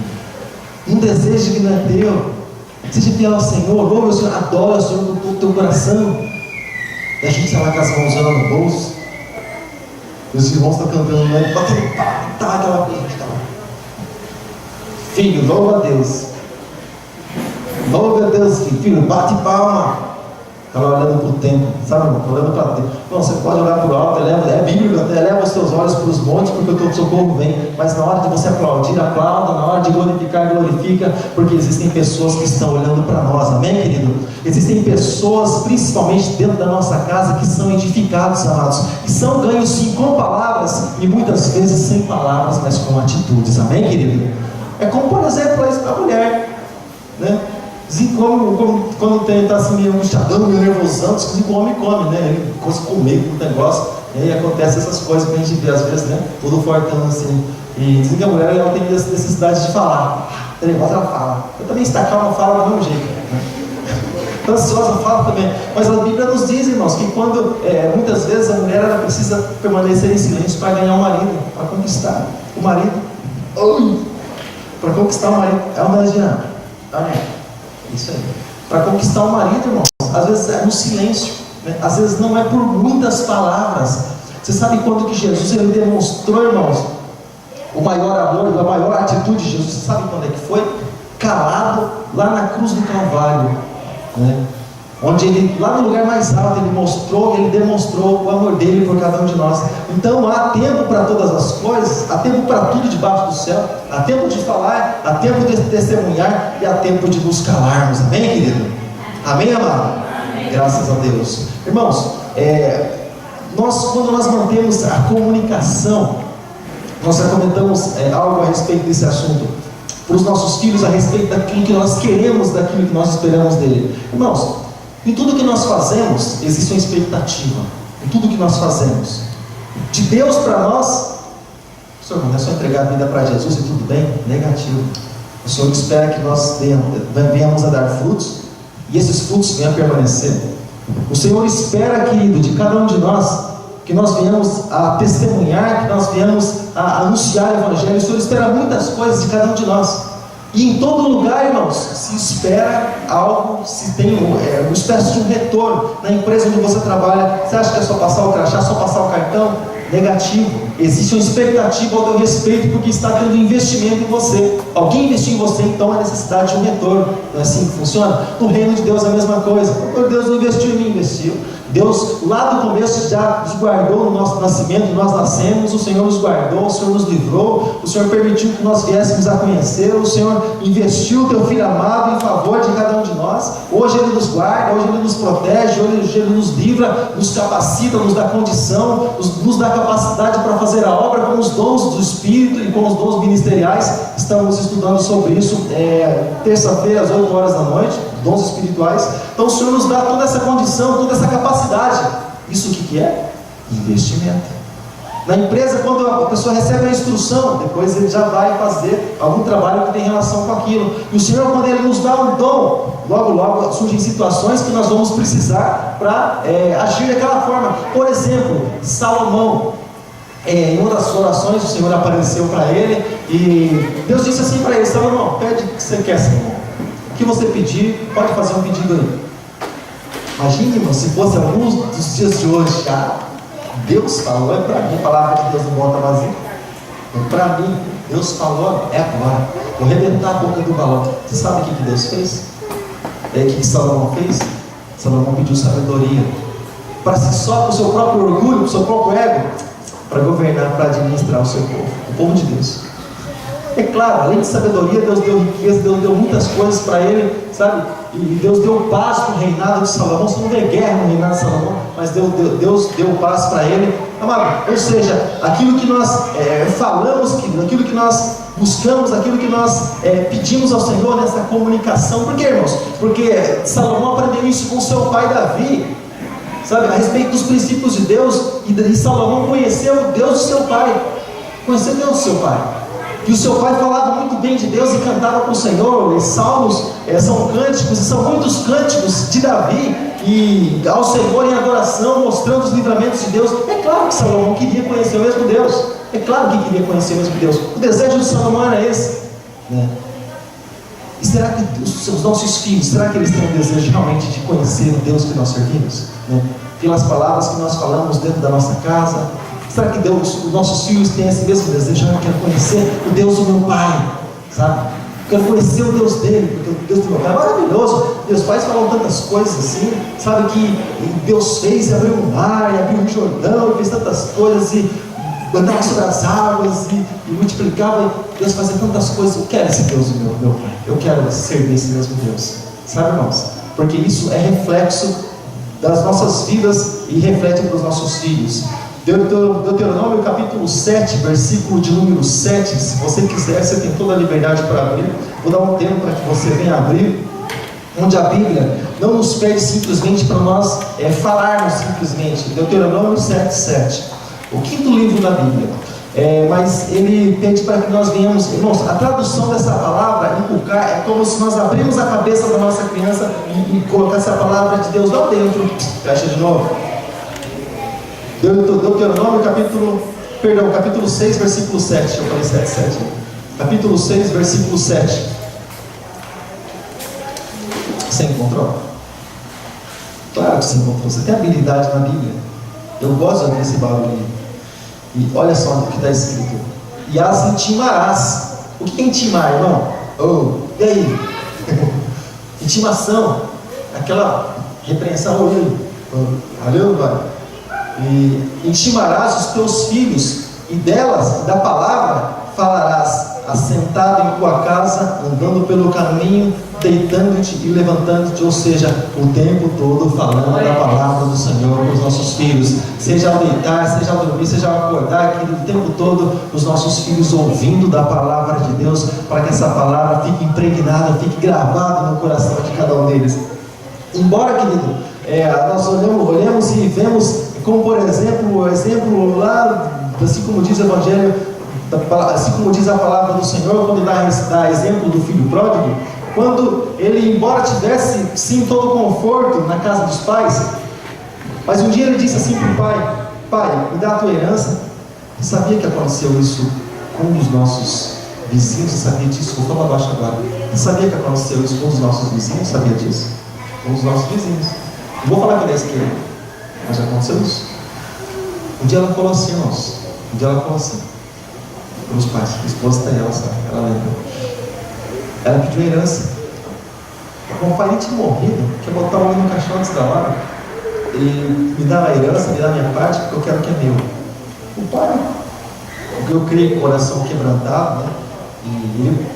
Não deseja que não é teu. Seja fiel ao Senhor, louve o Senhor, adora o Senhor com todo o teu coração. E a gente está lá com as mãozonas no bolso. Os irmãos estão cantando, né? Batendo pá, aquela coisa. Filho, louva a Deus. Louva a Deus, filho, bate palma. Estava olhando para o tempo, sabe, irmão? Olhando para Deus. Não, você pode olhar para o alto, é bíblico, eleva os teus olhos para os montes, porque o teu socorro vem. Mas na hora de você aplaudir, aplauda. Na hora de glorificar, glorifica, porque existem pessoas que estão olhando para nós, amém, querido? Existem pessoas, principalmente dentro da nossa casa, que são edificados, amados, e são ganhos sim com palavras, e muitas vezes sem palavras, mas com atitudes, amém, querido? É como, por exemplo, a mulher, né? Quando está assim meio angustiadão, meio nervosão, o homem come, né? Ele gosta de comer com o negócio, e aí acontece essas coisas que a gente vê às vezes, né? Todo fortão assim. E dizem que a mulher ela tem necessidade de falar. Ela fala. Eu também está calma, fala do mesmo jeito. Né? Tá ansiosa, fala também. Mas a Bíblia nos diz, irmãos, que quando muitas vezes a mulher ela precisa permanecer em silêncio para ganhar o marido, para conquistar o marido. Para conquistar o marido. É uma Diana. Amém. Isso aí. Para conquistar o marido, irmãos, às vezes é no silêncio, né? Às vezes não é por muitas palavras. Você sabe quando que Jesus ele demonstrou, irmãos, o maior amor, a maior atitude de Jesus? Você sabe quando é que foi? Calado lá na cruz do Calvário. né? Onde ele, lá no lugar mais alto, ele demonstrou o amor dele por cada um de nós. Então há tempo para todas as coisas, há tempo para tudo debaixo do céu, há tempo de falar, há tempo de testemunhar e há tempo de nos calarmos. Amém, querido? Amém, amado? Amém. Graças a Deus. Irmãos, quando nós mantemos a comunicação, nós já comentamos algo a respeito desse assunto para os nossos filhos, a respeito daquilo que nós queremos, daquilo que nós esperamos dele. Irmãos, em tudo que nós fazemos, existe uma expectativa. Em tudo que nós fazemos. De Deus para nós, Senhor, não é só entregar a vida para Jesus e tudo bem? Negativo. O Senhor espera que nós venhamos a dar frutos, e esses frutos venham a permanecer. O Senhor espera, querido, de cada um de nós, que nós venhamos a testemunhar, que nós venhamos a anunciar o Evangelho. O Senhor espera muitas coisas de cada um de nós. E em todo lugar, irmãos, se espera algo, se tem uma espécie de um retorno. Na empresa onde você trabalha, você acha que é só passar o crachá, só passar o cartão? Negativo. Existe uma expectativa ao teu respeito, porque está tendo investimento em você. Alguém investiu em você, então há necessidade de um retorno. Não é assim que funciona? No reino de Deus é a mesma coisa. Deus não investiu em mim, investiu. Deus, lá do começo, já nos guardou no nosso nascimento. Nós nascemos, o Senhor nos guardou, o Senhor nos livrou, o Senhor permitiu que nós viéssemos a conhecer, o Senhor investiu o teu Filho amado em favor de cada um de nós. Hoje Ele nos guarda, hoje Ele nos protege, hoje Ele nos livra, nos capacita, nos dá condição, nos dá capacidade para fazer a obra com os dons do Espírito e com os dons ministeriais. Estamos estudando sobre isso terça-feira às 8 horas da noite, dons espirituais. Então o Senhor nos dá toda essa condição, toda essa capacidade. Isso o que é? Investimento. Na empresa, quando a pessoa recebe a instrução, depois ele já vai fazer algum trabalho que tem relação com aquilo. E o Senhor, quando Ele nos dá um dom, logo surgem situações que nós vamos precisar para agir daquela forma. Por exemplo, Salomão, em uma das orações, o Senhor apareceu para ele e Deus disse assim para ele: Salomão, pede o que você quer, Salomão. O que você pedir, pode fazer um pedido aí. Imagine, irmão, se fosse alguns dos dias de hoje, Deus falou, é para mim, a palavra de Deus não volta vazia. É para mim, Deus falou, é agora. Vou arrebentar a boca do balão. Você sabe o que Deus fez? O que Salomão fez? Salomão pediu sabedoria para si só, para o seu próprio orgulho, para o seu próprio ego, para governar, para administrar o seu povo, o povo de Deus. É claro, além de sabedoria, Deus deu riqueza, Deus deu muitas coisas para ele, sabe? E Deus deu paz no reinado de Salomão. Você não vê guerra no reinado de Salomão, mas Deus deu paz para ele. Amado, ou seja, aquilo que nós falamos, aquilo que nós buscamos, aquilo que nós pedimos ao Senhor nessa comunicação. Por quê, irmãos? Porque Salomão aprendeu isso com seu pai Davi, sabe? A respeito dos princípios de Deus. E Salomão conheceu o Deus do seu pai. Conheceu Deus do seu pai. E o seu pai falava muito bem de Deus e cantava para o Senhor. E salmos são cânticos, e são muitos cânticos de Davi e ao Senhor em adoração, mostrando os livramentos de Deus. É claro que Salomão queria conhecer o mesmo Deus. É claro que queria conhecer o mesmo Deus. O desejo de Salomão era esse, né? E será que os nossos filhos, será que eles têm o desejo realmente de conhecer o Deus que nós servimos, né? Pelas palavras que nós falamos dentro da nossa casa. Será que os nossos filhos têm esse mesmo desejo? Eu quero conhecer o Deus do meu pai, sabe? Eu quero conhecer o Deus dele, porque o Deus do meu pai é maravilhoso. Meus pais falam tantas coisas assim, sabe, que Deus fez, abriu um mar, e abriu um Jordão, e fez tantas coisas, e andava sobre as águas, e multiplicava. Deus fazia tantas coisas. Eu quero esse Deus do meu pai. Eu quero servir esse mesmo Deus, sabe, irmãos? Porque isso é reflexo das nossas vidas e reflete para os nossos filhos. Deuteronômio capítulo 7, versículo de número 7. Se você quiser, você tem toda a liberdade para abrir. Vou dar um tempo para que você venha abrir. Onde a Bíblia não nos pede simplesmente para nós falarmos simplesmente. Deuteronômio 7, 7. O quinto livro da Bíblia. Mas ele pede para que nós venhamos. Irmãos, a tradução dessa palavra, inculcar, é como se nós abrimos a cabeça da nossa criança e colocasse a palavra de Deus lá dentro. Fecha de novo. Deuteronômio capítulo 6, versículo 7. Eu falei 7, 7. Capítulo 6, versículo 7. Você encontrou? Claro que você encontrou. Você tem habilidade na Bíblia. Eu gosto de ouvir esse barulho. E olha só o que está escrito: e as intimarás. O que é intimar, irmão? E aí? Intimação. aquela repreensão, aleluia, e estimarás os teus filhos, e delas, da palavra, falarás, assentado em tua casa, andando pelo caminho, deitando-te e levantando-te, ou seja, o tempo todo falando da palavra do Senhor para os nossos filhos, seja ao deitar, seja ao dormir, seja ao acordar, querido, o tempo todo os nossos filhos ouvindo da palavra de Deus, para que essa palavra fique impregnada, fique gravada no coração de cada um deles. Embora, querido, nós olhamos e vemos, como por exemplo, o exemplo lá, assim como diz o Evangelho, assim como diz a palavra do Senhor, quando dá exemplo do filho pródigo, quando ele, embora tivesse sim todo o conforto na casa dos pais, mas um dia ele disse assim para o pai: pai, me dá a tua herança. Você sabia que aconteceu isso com um dos nossos vizinhos? Você sabia disso? Vou falar baixo agora. Você sabia que aconteceu isso com um dos nossos vizinhos? Sabia disso? Com um dos nossos vizinhos. Não vou falar que ele é esquerda, mas já aconteceu isso. Um dia ela falou assim, irmãos, para os pais, a esposa está aí, ela sabe, ela lembra. Ela pediu herança. Como o pai nem tinha morrido, quer botar o homem no caixão antes da hora, e me dá a herança, me dá a minha parte, porque eu quero que é meu. O pai, porque eu creio com o coração quebrantado, né? E ele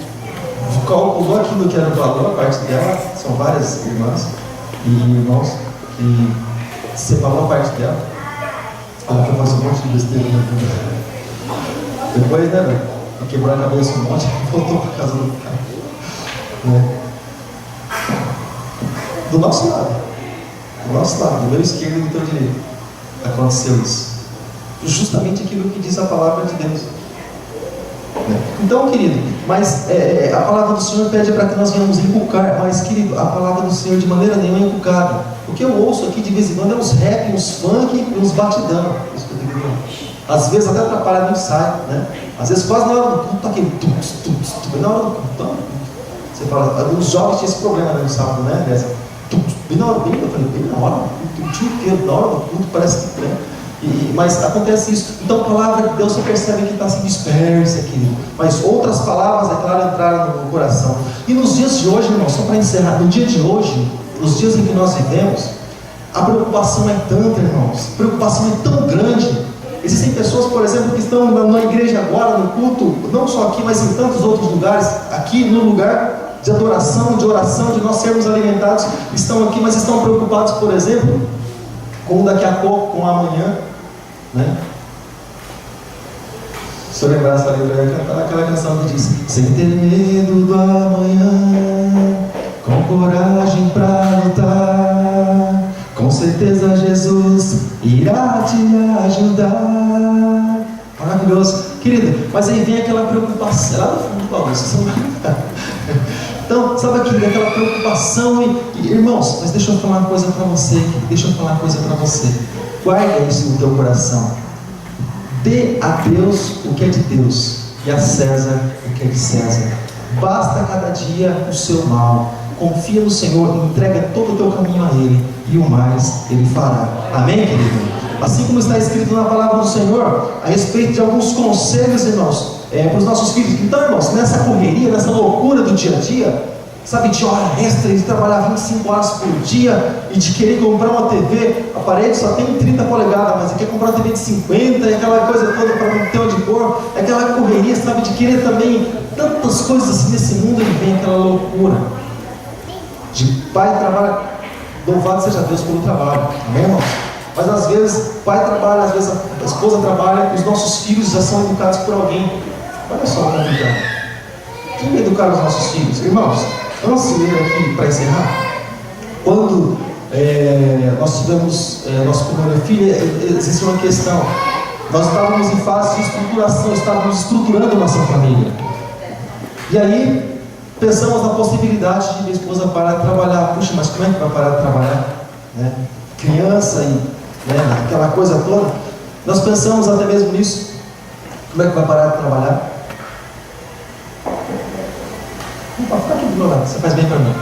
calculou aquilo que era o valor, a parte dela, são várias irmãs e irmãos, e separou a parte dela. Ela que faz um monte de besteira na vida. Depois, né, velho? Quebrou a cabeça um monte e voltou para casa do cara. Né? Do nosso lado, do meu esquerdo e do teu direito, aconteceu isso. Justamente aquilo que diz a palavra de Deus. Né? Então, querido, mas a palavra do Senhor pede para que nós venhamos inculcar, mas, querido, a palavra do Senhor de maneira nenhuma é inculcada. O que eu ouço aqui de vez em quando é uns rap, uns funk e uns batidão. Isso que eu digo. Às vezes até atrapalha no ensaio, né? Às vezes quase na hora do culto tá aquele na hora do culto, você fala, os jovens tinham esse problema no sábado, né? Bem na hora, eu falei, bem na hora, o dia inteiro, na hora do culto, parece que né? Mas acontece isso. Então a palavra de Deus, você percebe que está assim dispersa, querido. Mas outras palavras, é claro, entraram no coração. E nos dias de hoje, irmão, só para encerrar, no dia de hoje, nos dias em que nós vivemos, a preocupação é tanta, irmãos, a preocupação é tão grande. Existem pessoas, por exemplo, que estão na igreja agora, no culto, não só aqui, mas em tantos outros lugares, aqui no lugar de adoração, de oração, de nós sermos alimentados, estão aqui, mas estão preocupados, por exemplo, com daqui a pouco, com amanhã, né? Se eu lembrar essa letra, eu ia cantar aquela canção que diz: sem ter medo do amanhã, com coragem para lutar, com certeza Jesus irá te ajudar. Maravilhoso, querido. Mas aí vem aquela preocupação, lá no fundo do baú, vocês são... Então, sabe aquilo, aquela preocupação e irmãos, mas deixa eu falar uma coisa para você, guarda isso no teu coração. Dê a Deus o que é de Deus e a César o que é de César. Basta cada dia o seu mal. Confia no Senhor, entrega todo o teu caminho a Ele, e o mais Ele fará. Amém, querido? Assim como está escrito na palavra do Senhor a respeito de alguns conselhos, irmãos, para os nossos filhos. Então, irmãos, nessa correria, nessa loucura do dia a dia, sabe, de hora extra, de trabalhar 25 horas por dia e de querer comprar uma TV, a parede só tem 30 polegadas, mas quer comprar uma TV de 50 e aquela coisa toda para não ter onde pôr, aquela correria, sabe, de querer também tantas coisas assim nesse mundo, e vem aquela loucura de pai trabalha, louvado seja Deus pelo trabalho, amém, irmãos? Mas às vezes o pai trabalha, às vezes a esposa trabalha, e os nossos filhos já são educados por alguém. Olha só como é. Quem vai educar os nossos filhos? Irmãos, vamos ler aqui para encerrar. Quando nós tivemos nosso primeiro filho, existe uma questão. Nós estávamos em fase de estruturação, estávamos estruturando a nossa família. E aí, pensamos na possibilidade de minha esposa parar de trabalhar. Puxa, mas como é que vai parar de trabalhar? Né? Criança e aquela coisa toda. Nós pensamos até mesmo nisso. Como é que vai parar de trabalhar? Fica aqui do meu lado, você faz bem para mim.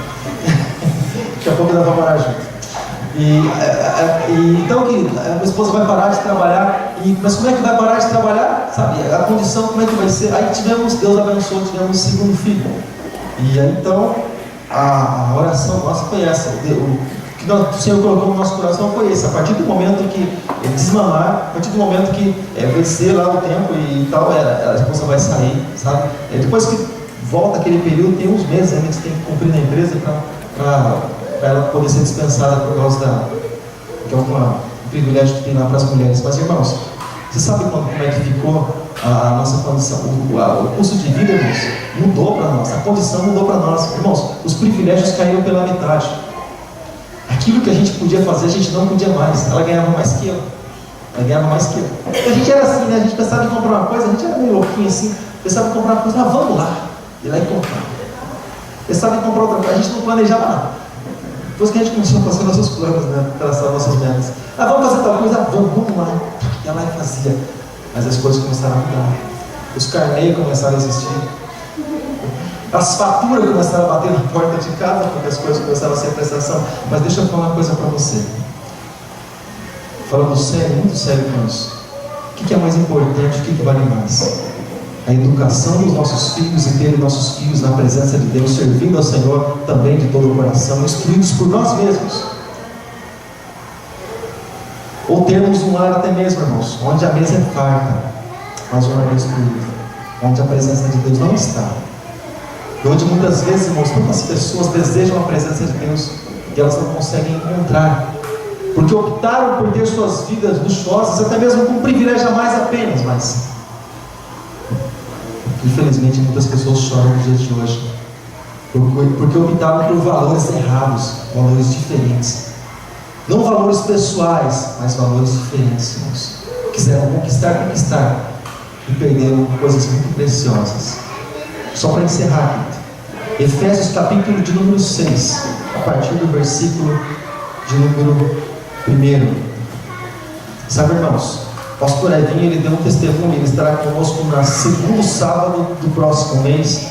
Daqui a pouco dá para parar junto. Então, querido, a minha esposa vai parar de trabalhar. Mas como é que vai parar de trabalhar? Sabe, a condição, como é que vai ser? Aí Deus abençoou, tivemos um segundo filho. E aí então, a oração nossa foi essa. O que o Senhor colocou no nosso coração foi esse. A partir do momento que desmamar, a partir do momento que vencer lá o tempo e tal, a esposa vai sair, sabe? Depois que volta aquele período, tem uns meses ainda que você tem que cumprir na empresa para ela poder ser dispensada por causa de algum privilégio que tem lá para as mulheres. Mas, irmãos, você sabe como é que ficou a nossa condição? O custo de vida, irmãos, mudou para nós, a condição mudou para nós. Irmãos, os privilégios caíram pela metade. Aquilo que a gente podia fazer, a gente não podia mais. Ela ganhava mais que eu. Ela ganhava mais que eu. E a gente era assim, né? A gente pensava em comprar uma coisa, a gente era meio louquinho assim, pensava em comprar uma coisa, vamos lá. Ir lá e comprar. Pensava em comprar outra coisa, a gente não planejava nada. Depois que a gente começou a fazer nossos planos, né? Traçar nossas metas. Vamos fazer tal coisa, vamos lá. E ela fazia. Mas as coisas começaram a mudar. Os carneiros começaram a existir. As faturas começaram a bater na porta de casa, porque as coisas começaram a ser prestação. Mas deixa eu falar uma coisa para você. Falando sério, muito sério com isso. O que é mais importante? O que vale mais? A educação dos nossos filhos e ter nossos filhos na presença de Deus, servindo ao Senhor também de todo o coração, instruídos por nós mesmos. Ou termos um lar até mesmo, irmãos, onde a mesa é farta, mas o lar é destruído, onde a presença de Deus não está. E onde muitas vezes, irmãos, tantas pessoas desejam a presença de Deus e elas não conseguem encontrar, porque optaram por ter suas vidas luxuosas, até mesmo com privilégio a mais apenas, mas infelizmente muitas pessoas choram nos dias de hoje, porque optaram por valores errados, valores diferentes. Não valores pessoais, mas valores diferentes, irmãos. Quiseram conquistar e perderam coisas muito preciosas. Só para encerrar aqui, Efésios capítulo de número 6, a partir do versículo de número 1. Sabe, irmãos, o pastor Evinho, ele deu um testemunho, ele estará conosco no segundo sábado do próximo mês.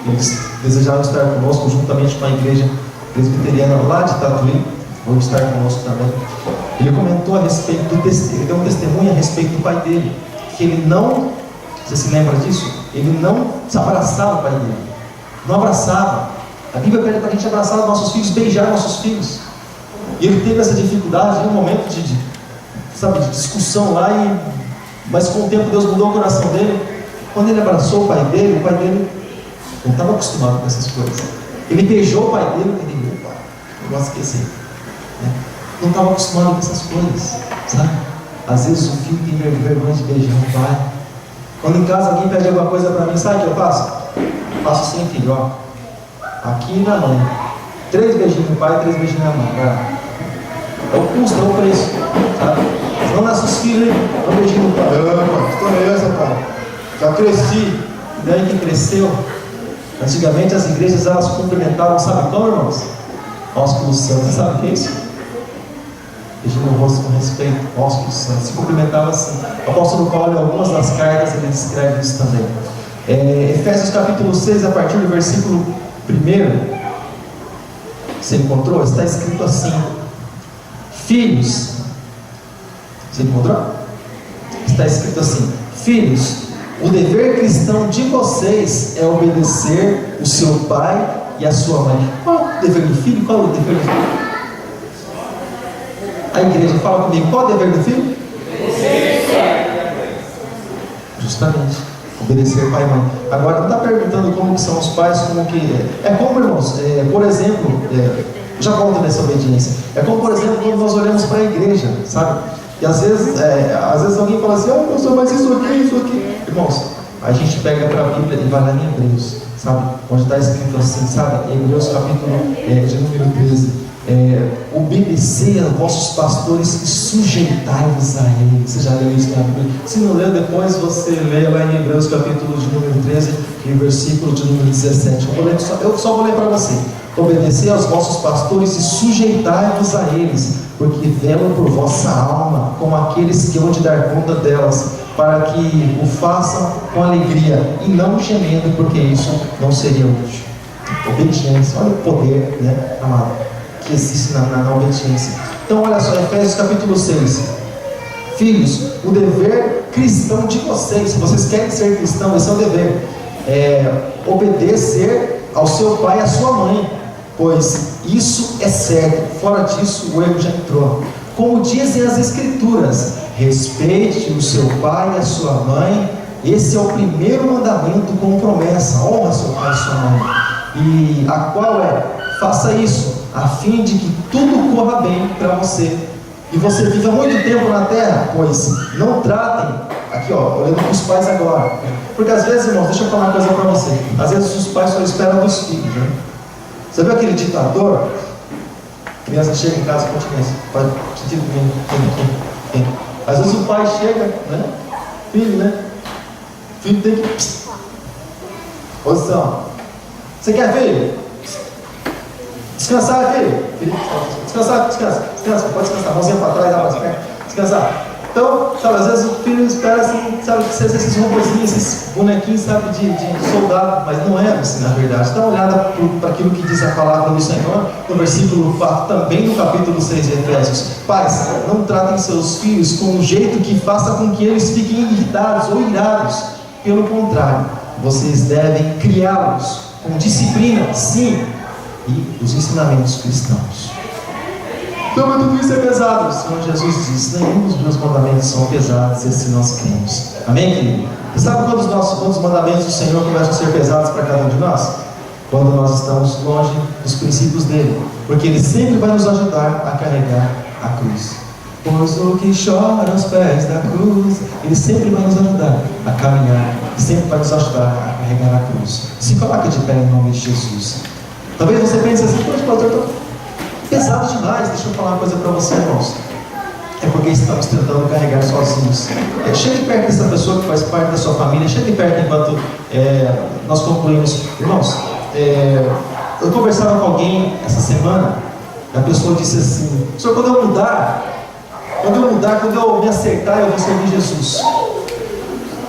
Eles desejaram estar conosco juntamente com a igreja presbiteriana lá de Tatuí. Vão estar conosco também. Ele comentou a respeito ele deu um testemunho a respeito do pai dele, que ele não, você se lembra disso? Ele não se abraçava o pai dele, não abraçava. A Bíblia pede para a gente abraçar os nossos filhos, beijar nossos filhos. E ele teve essa dificuldade em um momento de discussão lá, mas com o tempo Deus mudou o coração dele. Quando ele abraçou o pai dele não estava acostumado com essas coisas. Ele beijou o pai dele, ele opa, negócio esqueci. Não estava acostumado com essas coisas, sabe? Às vezes o filho tem vergonha de beijar o pai. Quando em casa alguém pede alguma coisa para mim, sabe o que eu faço? Eu faço assim, filho, ó. Aqui na mãe. 3 beijinhos no pai, 3 beijinhos na mãe. É o custo, é o preço, sabe? Não nossos filhos, um beijinho no pai. Pai, estou nessa, pai. Já cresci. E daí que cresceu. Antigamente as igrejas elas cumprimentavam, sabe como, irmãos? Ósculo santo, sabe o que é isso? Beijando o rosto com respeito, ósculo santo, se cumprimentava assim. O apóstolo Paulo, em algumas das cartas, ele descreve isso também. Efésios capítulo 6, a partir do versículo 1, você encontrou? Está escrito assim: filhos, você encontrou? Está escrito assim: filhos, o dever cristão de vocês é obedecer o seu pai e a sua mãe. Qual o dever do filho? Qual o dever do filho? A igreja fala comigo, qual o dever do filho? Justamente, obedecer pai e mãe. Agora não está perguntando como que são os pais, como que é como, irmãos, por exemplo, já conto nessa obediência. É como, por exemplo, quando nós olhamos para a igreja, sabe? E às vezes alguém fala assim, oh, pastor, mas isso aqui. Irmãos, a gente pega para a Bíblia e vai lá em Hebreus, sabe? Onde está escrito assim, sabe? Hebreus capítulo de número 13. Obedecer a vossos pastores e sujeitai-vos a eles. Você já leu isso na Bíblia? Se não leu, depois você lê lá em Hebreus capítulo de número 13 e versículo de número 17. Eu só vou ler para você. Obedecer aos vossos pastores e sujeitai-vos a eles, porque velam por vossa alma, como aqueles que hão de dar conta delas, para que o façam com alegria e não gemendo, porque isso não seria útil. Obediência, olha o poder, né, amado, que existe na obediência. Então olha só, Efésios capítulo 6. Filhos, o dever cristão de vocês, se vocês querem ser cristãos, esse é o dever, obedecer ao seu pai e à sua mãe. pois isso é certo, fora disso o erro já entrou. Como dizem as Escrituras, respeite o seu pai e a sua mãe, esse é o primeiro mandamento com promessa, honra seu pai e sua mãe, e a qual é, faça isso, a fim de que tudo corra bem para você, e você viva muito tempo na terra, pois não tratem, aqui ó, olhando para os pais agora, porque às vezes, irmãos, deixa eu falar uma coisa para você, às vezes os pais só esperam dos filhos, né? Você viu aquele ditador? A criança chega em casa e continua, pode sentir bem. Às vezes o pai chega, né? Filho, né? Filho tem que... Posição. Você quer filho? Descansar, filho? Descansar, descansa, pode descansar, mãozinha para trás, dá para trás, descansar. Então, sabe, às vezes o filho espera assim, sabe, que seja esses robôzinhos, esses bonequinhos, sabe, de soldado, mas não é assim na verdade. Dá uma olhada para aquilo que diz a palavra do Senhor, no versículo 4, também no capítulo 6 de Efésios. Pais, não tratem seus filhos com um jeito que faça com que eles fiquem irritados ou irados. Pelo contrário, vocês devem criá-los com disciplina, sim, e os ensinamentos cristãos. Então, tudo isso é pesado. O Senhor Jesus diz: nenhum dos meus mandamentos são pesados, se nós cremos. Amém, querido? E sabe quando os mandamentos do Senhor começam a ser pesados para cada um de nós? Quando nós estamos longe dos princípios dele, porque ele sempre vai nos ajudar a carregar a cruz. Pois o que chora aos pés da cruz, ele sempre vai nos ajudar a caminhar, sempre vai nos ajudar a carregar a cruz. Se coloque de pé em nome de Jesus. Talvez você pense assim: poxa, pastor, estou pesado demais. Deixa eu falar uma coisa para você, irmãos. É porque estamos tentando carregar sozinhos. Chegue perto dessa pessoa que faz parte da sua família. Chegue perto enquanto nós concluímos. Irmãos, eu conversava com alguém essa semana. A pessoa disse assim: senhor, quando eu mudar, quando eu me acertar, eu vou servir Jesus.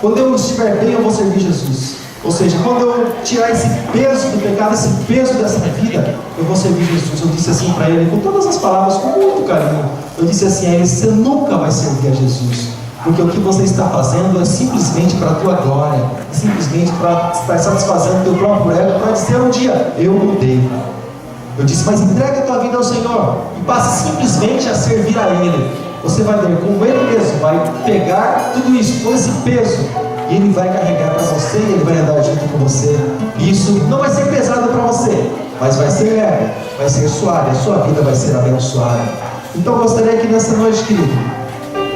Quando eu estiver bem, eu vou servir Jesus. Ou seja, quando eu tirar esse peso do pecado, esse peso dessa vida, eu vou servir Jesus. Eu disse assim para ele, com todas as palavras, com muito carinho. Eu disse assim a ele: você nunca vai servir a Jesus, porque o que você está fazendo é simplesmente para a tua glória, é simplesmente para estar satisfazendo o teu próprio ego, para dizer um dia: eu mudei. Eu disse: mas entrega a tua vida ao Senhor e passe simplesmente a servir a Ele. Você vai ver como Ele mesmo vai pegar tudo isso, todo esse peso, e Ele vai carregar para você, e Ele vai andar junto com você. E isso não vai ser pesado para você, mas vai ser leve, vai ser suave, a sua vida vai ser abençoada. Então eu gostaria que nessa noite, querido,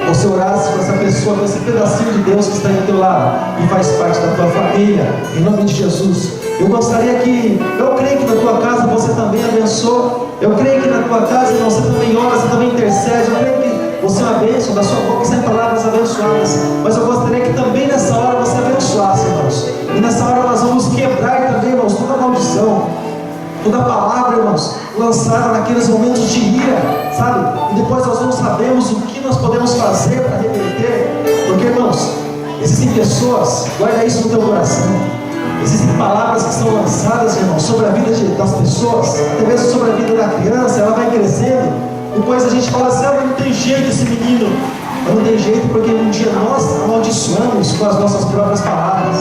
você orasse com essa pessoa, com esse pedacinho de Deus que está aí do teu lado e faz parte da tua família, em nome de Jesus. Eu gostaria que, eu creio que na tua casa você também abençoa. Eu creio que na tua casa, irmão, você também ora, você também intercede. Eu creio que você é uma bênção, da sua boca sai palavras abençoadas. Mas eu gostaria que também nessa hora você abençoasse, irmãos. E nessa hora nós vamos quebrar também, irmãos, toda maldição, toda palavra, irmãos, lançada naqueles momentos de ira, sabe? E depois nós não sabemos o que nós podemos fazer para reverter. Porque, irmãos, existem pessoas, guarda isso no teu coração. Existem palavras que são lançadas, irmãos, sobre a vida das pessoas, até mesmo sobre a vida da criança. Ela vai crescendo. Depois a gente fala assim: não tem jeito esse menino. Mas não tem jeito porque um dia nós amaldiçoamos com as nossas próprias palavras.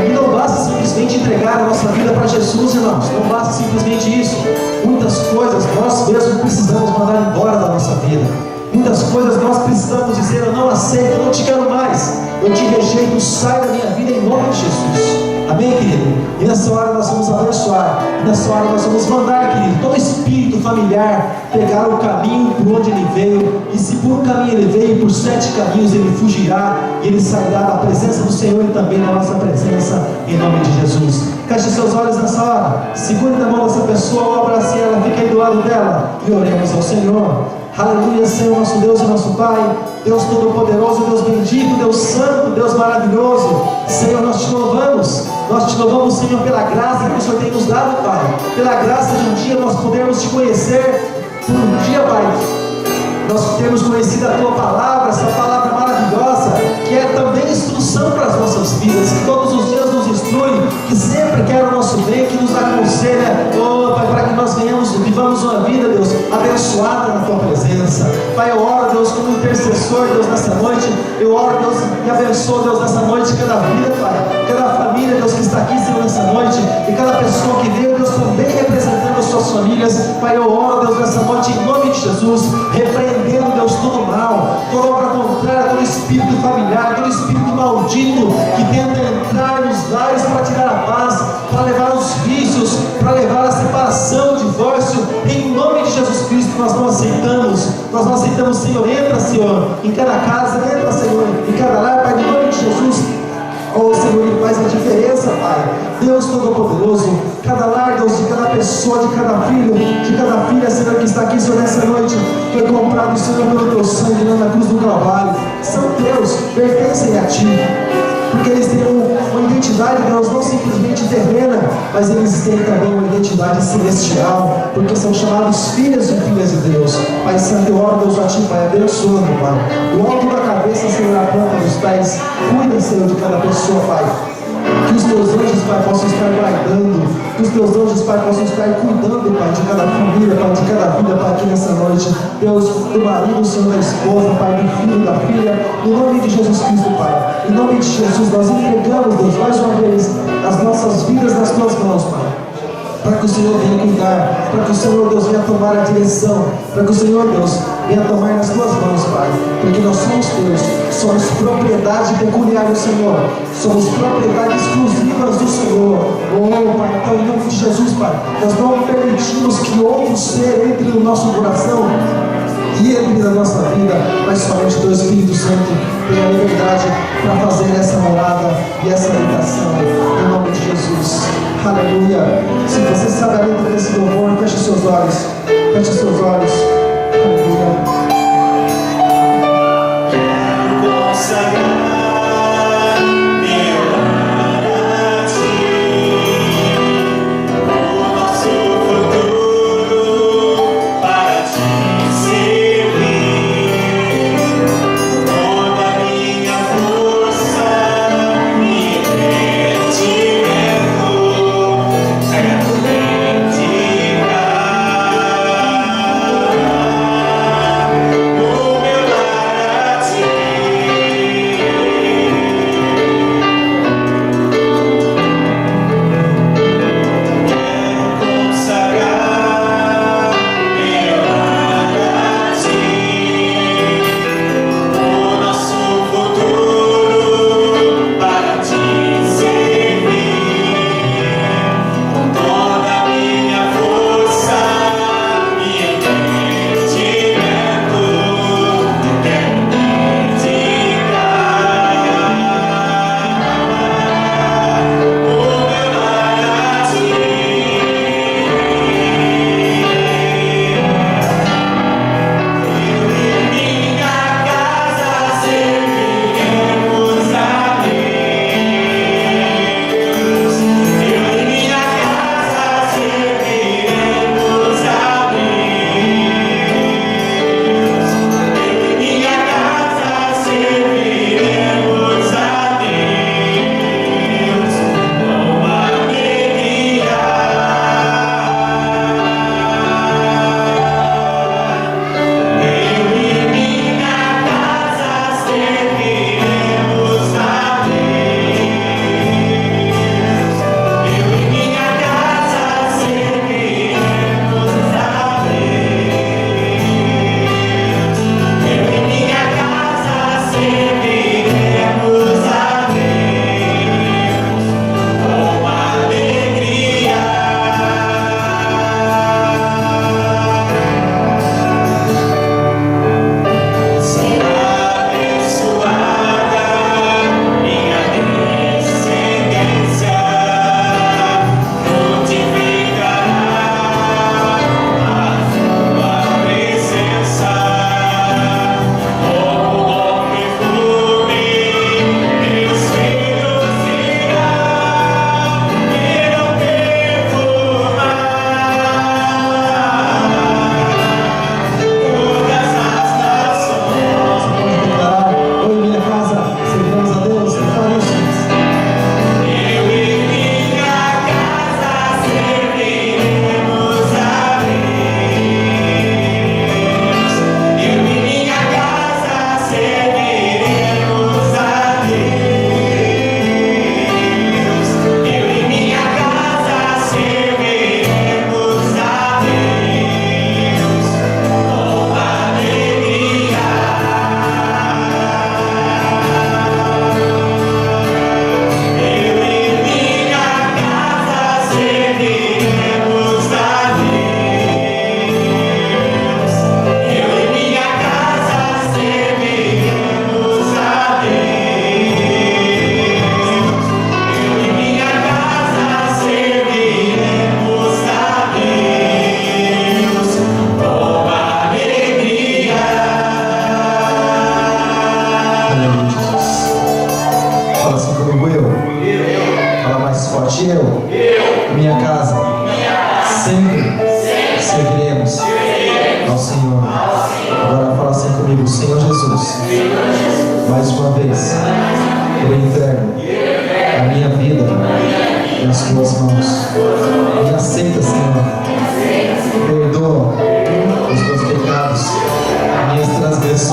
E não basta simplesmente entregar a nossa vida para Jesus, irmãos. Não basta simplesmente isso. Muitas coisas nós mesmos precisamos mandar embora da nossa vida. Muitas coisas nós precisamos dizer: eu não aceito, eu não te quero mais, eu te rejeito, sai da minha vida em nome de Jesus. Amém, querido? E nessa hora nós vamos abençoar. E nessa hora nós vamos mandar, querido, todo espírito familiar pegar o caminho por onde ele veio. E se por um caminho ele veio, por 7 caminhos ele fugirá. E ele sairá da presença do Senhor e também da nossa presença, em nome de Jesus. Feche seus olhos nessa hora. Segure na mão dessa pessoa, abrace ela, fique aí do lado dela. E oremos ao Senhor. Aleluia, Senhor, nosso Deus e nosso Pai, Deus Todo-Poderoso, Deus bendito, Deus Santo, Deus maravilhoso. Senhor, nós te louvamos, Senhor, pela graça que o Senhor tem nos dado, Pai, pela graça de um dia nós podermos te conhecer, por um dia, Pai, nós temos conhecido a Tua Palavra, essa Palavra maravilhosa, que é também instrução para as nossas vidas, que todos os dias nos instrui, que sempre quer o nosso bem, que nos aconselha, oh Pai, para que nós vivamos uma vida, Deus, abençoada na Tua presença. Pai, eu oro, Deus, como intercessor abençoe, Deus, nessa noite. Eu oro, Deus, e abençoe, Deus, nessa noite, cada vida, Pai, cada família, Deus, que está aqui, Senhor, nessa noite, e cada pessoa que veio, Deus, também representando as suas famílias. Pai, eu oro, Deus, nessa noite, em nome de Jesus, repreendendo, Deus, todo mal, toda obra contrária, todo espírito familiar, todo espírito maldito que tenta entrar nos lares para tirar a paz, para levar os vícios, para levar a separação, o divórcio. Em nome de Jesus Cristo, nós não aceitamos, Senhor. Entra, Senhor, em cada casa, entra, Senhor, em cada lar, Pai, em nome de Jesus. Oh, Senhor, Ele faz a diferença, Pai. Deus Todo-Poderoso, cada lar, Deus, de cada pessoa, de cada filho, de cada filha, Senhor, que está aqui, Senhor, nessa noite, foi comprado, Senhor, pelo Teu sangue lá na cruz do Calvário. São Teus, pertencem a Ti. Porque eles têm uma identidade, Deus, não simplesmente terrena, mas eles têm também uma identidade celestial, porque são chamados filhos e filhas de Deus. Pai Santo, eu oro, Deus, a Ti, Pai, abençoa, meu Pai. Do alto da cabeça, Senhor, a planta dos pés, cuida, Senhor, de cada pessoa, Pai. Que os Teus anjos, Pai, possam estar guardando, que os Teus anjos, Pai, possam estar cuidando, Pai, de cada família, Pai, de cada vida, Pai, aqui nessa noite. Deus, do marido, Senhor, da esposa, Pai, do filho, da filha, em nome de Jesus Cristo, Pai. Em nome de Jesus, nós entregamos, Deus, mais uma vez, as nossas vidas nas Tuas mãos, Pai. Para que o Senhor venha cuidar, para que o Senhor, Deus, venha tomar a direção, para que o Senhor, Deus, venha tomar nas Tuas mãos, Pai, porque nós somos Teus, somos propriedade peculiar do Senhor, somos propriedade exclusivas do Senhor. Oh, Pai, então em nome de Jesus, Pai, nós não permitimos que outro ser entre no nosso coração e entre na nossa vida, mas somente Teu Espírito Santo tem a liberdade para fazer essa morada e essa habitação, em nome de Jesus. Aleluia. Se você sabe a letra desse louvor, feche seus olhos. Feche seus olhos. Aleluia. Quero consagrar meu lar a Ti, o nosso futuro para Te servir. Toda a minha força e entendimento quero dedicar.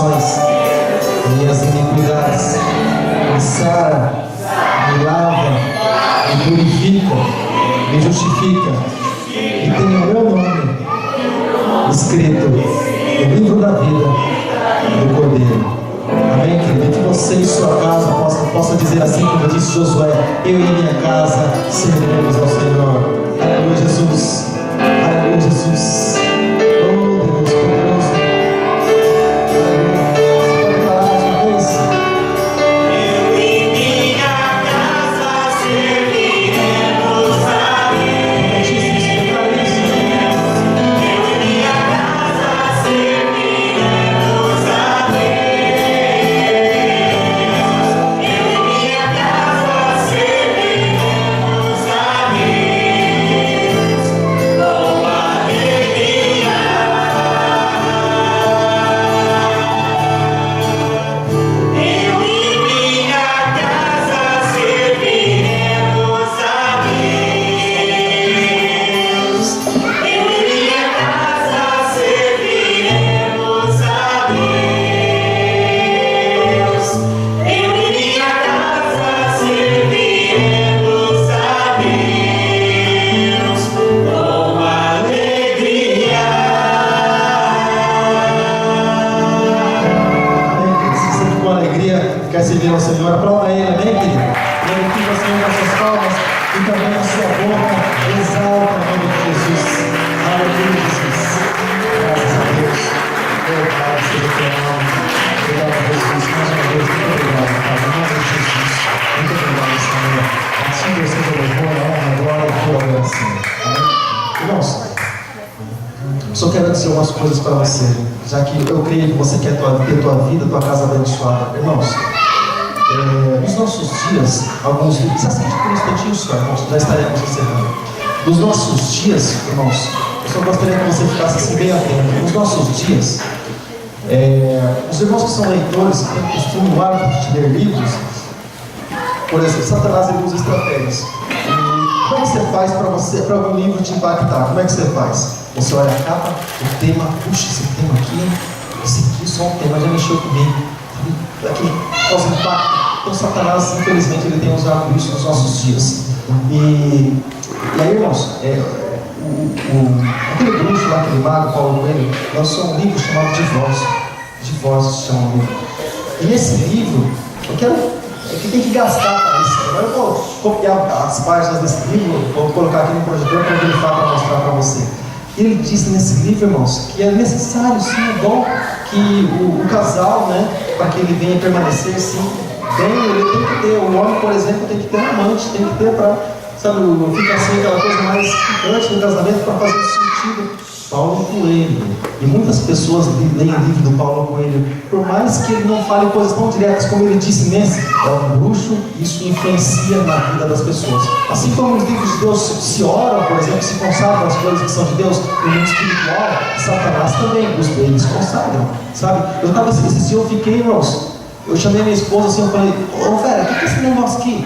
transgressões, minhas iniquidades. Me sara, me lava, me purifica, me justifica, e tem o meu nome escrito no livro da vida do Cordeiro. Amém, querido? Que você e sua casa possa dizer assim como disse Josué: eu e minha casa serviremos ao Senhor. Aleluia, Jesus. Aleluia, Jesus. Oh, Deus poderoso. Aleluia. Você pode falar mais uma vez? Eu e minha casa serviremos a Deus. Eu e minha casa serviremos a Deus. Quer servir ao Senhor, aplauda Ele, amém, querido? Glorifica o Senhor nas suas palmas e também na sua boca, exalta o nome de Jesus. Aleluia, Jesus. Graças a Deus. Louvado seja o teu nome. Obrigado, Jesus. Mais uma vez, muito obrigado, Pai. Em nome de Jesus. Muito obrigado, Senhor. Assim Deus seja o louvor, a honra, a glória e a tua bênção. Amém? Irmãos, só quero dizer umas coisas para você, já que eu creio que você quer ter tua vida, tua casa abençoada. Irmãos, nos nossos dias, alguns livros, se assiste por um instantinho só, irmãos, já estaremos encerrando. Nos nossos dias, irmãos, eu só gostaria que você ficasse assim bem atento. Nos nossos dias, os irmãos que são leitores, que têm costume no hábito de ler livros, por exemplo, Satanás ele usa estratégias. E como você faz para algum livro te impactar? Como é que você faz? Você olha a capa, o tema, puxa, esse tema aqui, só um tema já mexeu comigo. Aqui causa impacto. Então Satanás, infelizmente, ele tem usado isso nos nossos dias. E aí, irmãos, aquele bruxo lá, aquele mago, Paulo Coelho, lançou um livro chamado Divórcio. Divórcio se chama o livro. E nesse livro, é que tem que gastar para isso. Agora eu vou copiar as páginas desse livro, vou colocar aqui no projetor para grifar para mostrar para você. Ele disse nesse livro, irmãos, que é necessário, sim, é bom que o casal, né, para que ele venha permanecer, sim, bem, ele tem que ter, o homem, por exemplo, tem que ter um amante, tem que ter para, sabe, ficar assim, aquela coisa mais picante no casamento para fazer sentido. Paulo Coelho, e muitas pessoas leem o livro do Paulo Coelho, por mais que ele não fale coisas tão diretas como ele disse nesse, é um bruxo, isso influencia na vida das pessoas. Assim como os livros de Deus se oram, por exemplo, se consagram as coisas que são de Deus no mundo espiritual, Satanás também, eles consagram, sabe? Eu estava esse dia, eu fiquei, irmãos, eu chamei minha esposa assim, eu falei, ô Vera, o que é esse negócio aqui?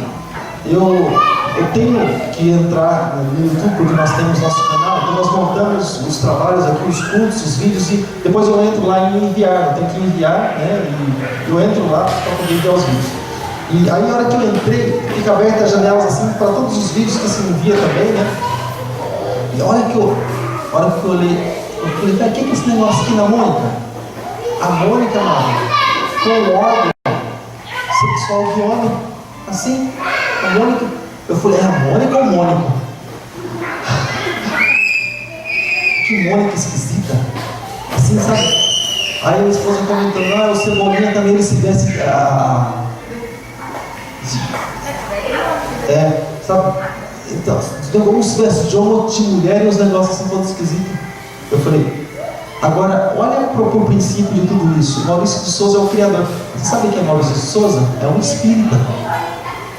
Eu tenho que entrar no YouTube, porque nós temos nosso canal, então nós montamos os trabalhos aqui, os cultos, os vídeos, e depois eu entro lá em enviar, eu tenho que enviar, né, e eu entro lá para poder enviar os vídeos. E aí, na hora que eu entrei, fica aberta as janelas assim, para todos os vídeos que se envia também, né, e a hora que eu olhei, eu falei, o que é esse negócio aqui na Mônica? A Mônica, mano, com o órgão sexual do homem, assim, a Mônica. Eu falei, é a Mônica ou Mônica? Que Mônica esquisita. Assim, sabe? Aí a minha esposa comentando, o Cebolinha também ele se veste sabe? Então, como se veste de homem de mulher e os negócios assim todos esquisitos. Eu falei, agora, olha pro princípio de tudo isso. Maurício de Souza é o criador. Você sabe quem é Maurício de Souza? É um espírita.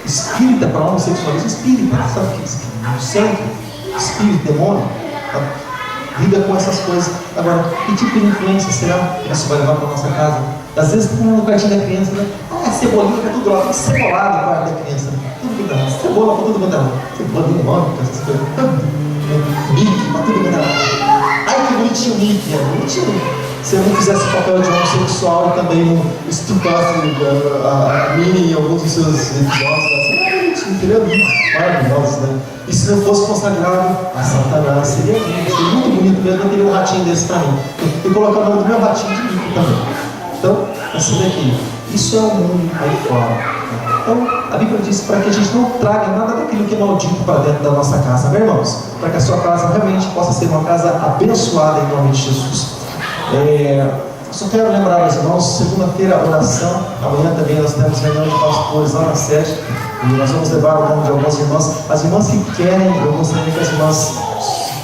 Espírita para homossexualismo, espírita, sabe o que é? No centro, espírito, demônio, tá? Lida com essas coisas. Agora, que tipo de influência será que isso vai levar para a nossa casa? Às vezes, no quartinho da criança, né? Cebolinha, tá tudo lá, tudo cebolado no quarto da criança, né? Tudo que dá, cebola para tudo que dá, cebolinha, mônica, essas coisas, Mickey, para tudo que dá. Ai, que bonitinho o Mickey, é bonitinho. se eu não fizesse o papel de homossexual e também não estupasse a Mini em alguns dos seus episódios, seria maravilhoso, né? E se não fosse consagrado a Satanás, seria lindo, seria muito bonito mesmo. Eu teria um ratinho desse pra mim. E colocar o nome do meu ratinho de Mico também. Então, assim daqui. Isso é o mundo aí fora. Então, a Bíblia diz para que a gente não traga nada daquilo que é maldito para dentro da nossa casa, meus irmãos, para que a sua casa realmente possa ser uma casa abençoada em nome de Jesus. Só quero lembrar, meus irmãos, segunda-feira, oração. Amanhã também nós temos reunião de pastores lá na sede. E nós vamos levar o nome de algumas irmãs. As irmãs que querem, eu gostaria que as irmãs,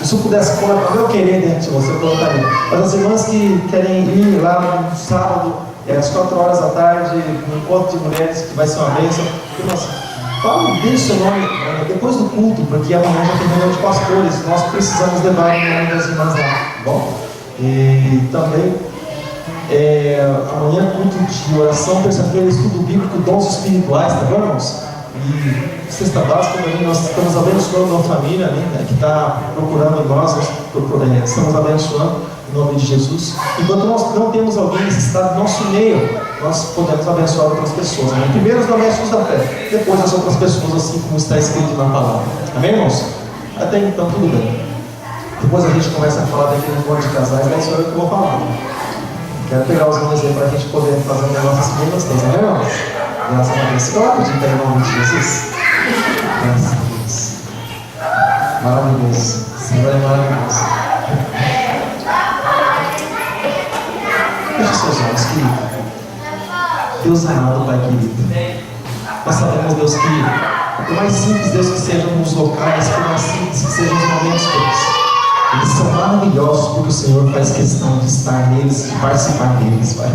se eu pudesse pôr, eu querer dentro de você, eu colocaria. Mas as irmãs que querem ir lá no sábado, às 4 horas da tarde, no encontro de mulheres, que vai ser uma bênção. Irmãos, fala, deixe o seu nome depois do culto, porque amanhã já tem reunião de pastores. Nós precisamos levar o nome das irmãs lá, tá bom? E também, amanhã culto de oração, terça-feira estudo bíblico, dons espirituais, tá bom, irmãos? E sexta básica também nós estamos abençoando a família, né, que está procurando nós, estamos abençoando em nome de Jesus. Enquanto nós não temos alguém necessitado no nosso meio, nós podemos abençoar outras pessoas, né? Primeiro os domésticos da fé, depois as outras pessoas, assim como está escrito na palavra. Amém, irmãos? Até então tudo bem. Depois a gente começa a falar daquele encontro de casais, mas sou eu que vou falar. Quero pegar os nomes aí para a gente poder fazer um negócio assim bem gostoso, amém, irmãos? Graças a Deus. Eu acredito em nome de Jesus. Graças a Deus. Maravilhoso. O Senhor é maravilhoso. Feche seus olhos, querido. Deus amado, Pai querido. Nós sabemos, Deus, que por mais simples, Deus, que sejam os locais, por mais simples que sejam os momentos, Deus, eles são maravilhosos porque o Senhor faz questão de estar neles, de participar deles, Pai.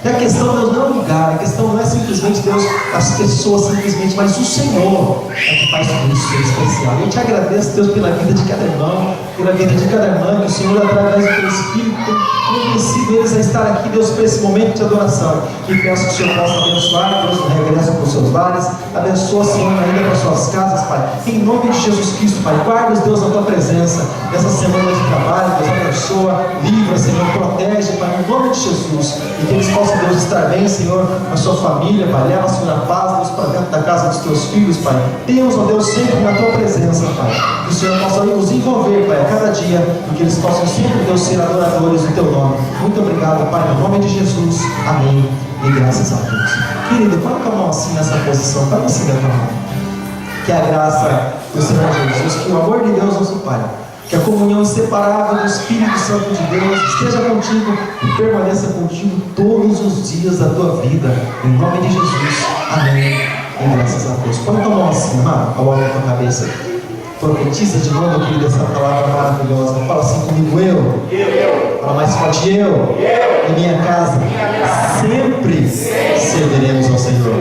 E a questão, Deus, não é o lugar, a questão não é simplesmente, Deus, as pessoas simplesmente, mas o Senhor é que faz tudo isso ser especial. Eu te agradeço, Deus, pela vida de cada irmão, pela vida de cada irmã, que o Senhor, através do teu Espírito, tem convencido eles a estar aqui, Deus, para esse momento de adoração. E peço que o Senhor possa abençoar, Deus, no regresso para os seus lares, abençoa, Senhor, ainda para as suas casas, Pai. Em nome de Jesus Cristo, Pai, guarda-os, Deus, na tua presença, nessa semana de trabalho, Deus, abençoa, livra, Senhor, protege, Pai, em nome de Jesus, e que eles possam, Deus, estar bem, Senhor, a sua família, Pai, leva, Senhor, a paz, Deus, para dentro da casa dos teus filhos, Pai. Tenha-os, ó Deus, sempre na tua presença, Pai. Que o Senhor possa nos envolver, Pai, a cada dia, e que eles possam sempre, Deus, ser adoradores do teu nome. Muito obrigado, Pai, no nome de Jesus. Amém. E graças a Deus. Querido, coloca a mão assim nessa posição, coloca assim da tua mão. Que a graça do Senhor Jesus, que o amor de Deus, nosso Pai, que a comunhão inseparável do Espírito Santo de Deus esteja contigo e permaneça contigo todos os dias da tua vida. Em nome de Jesus. Amém. E graças a Deus. Põe tua mão assim, irmão, ao lado da tua cabeça. Profetiza de novo, querido, essa palavra maravilhosa. Fala assim comigo, eu. Fala mais forte, eu. Em minha casa, sempre serviremos ao Senhor.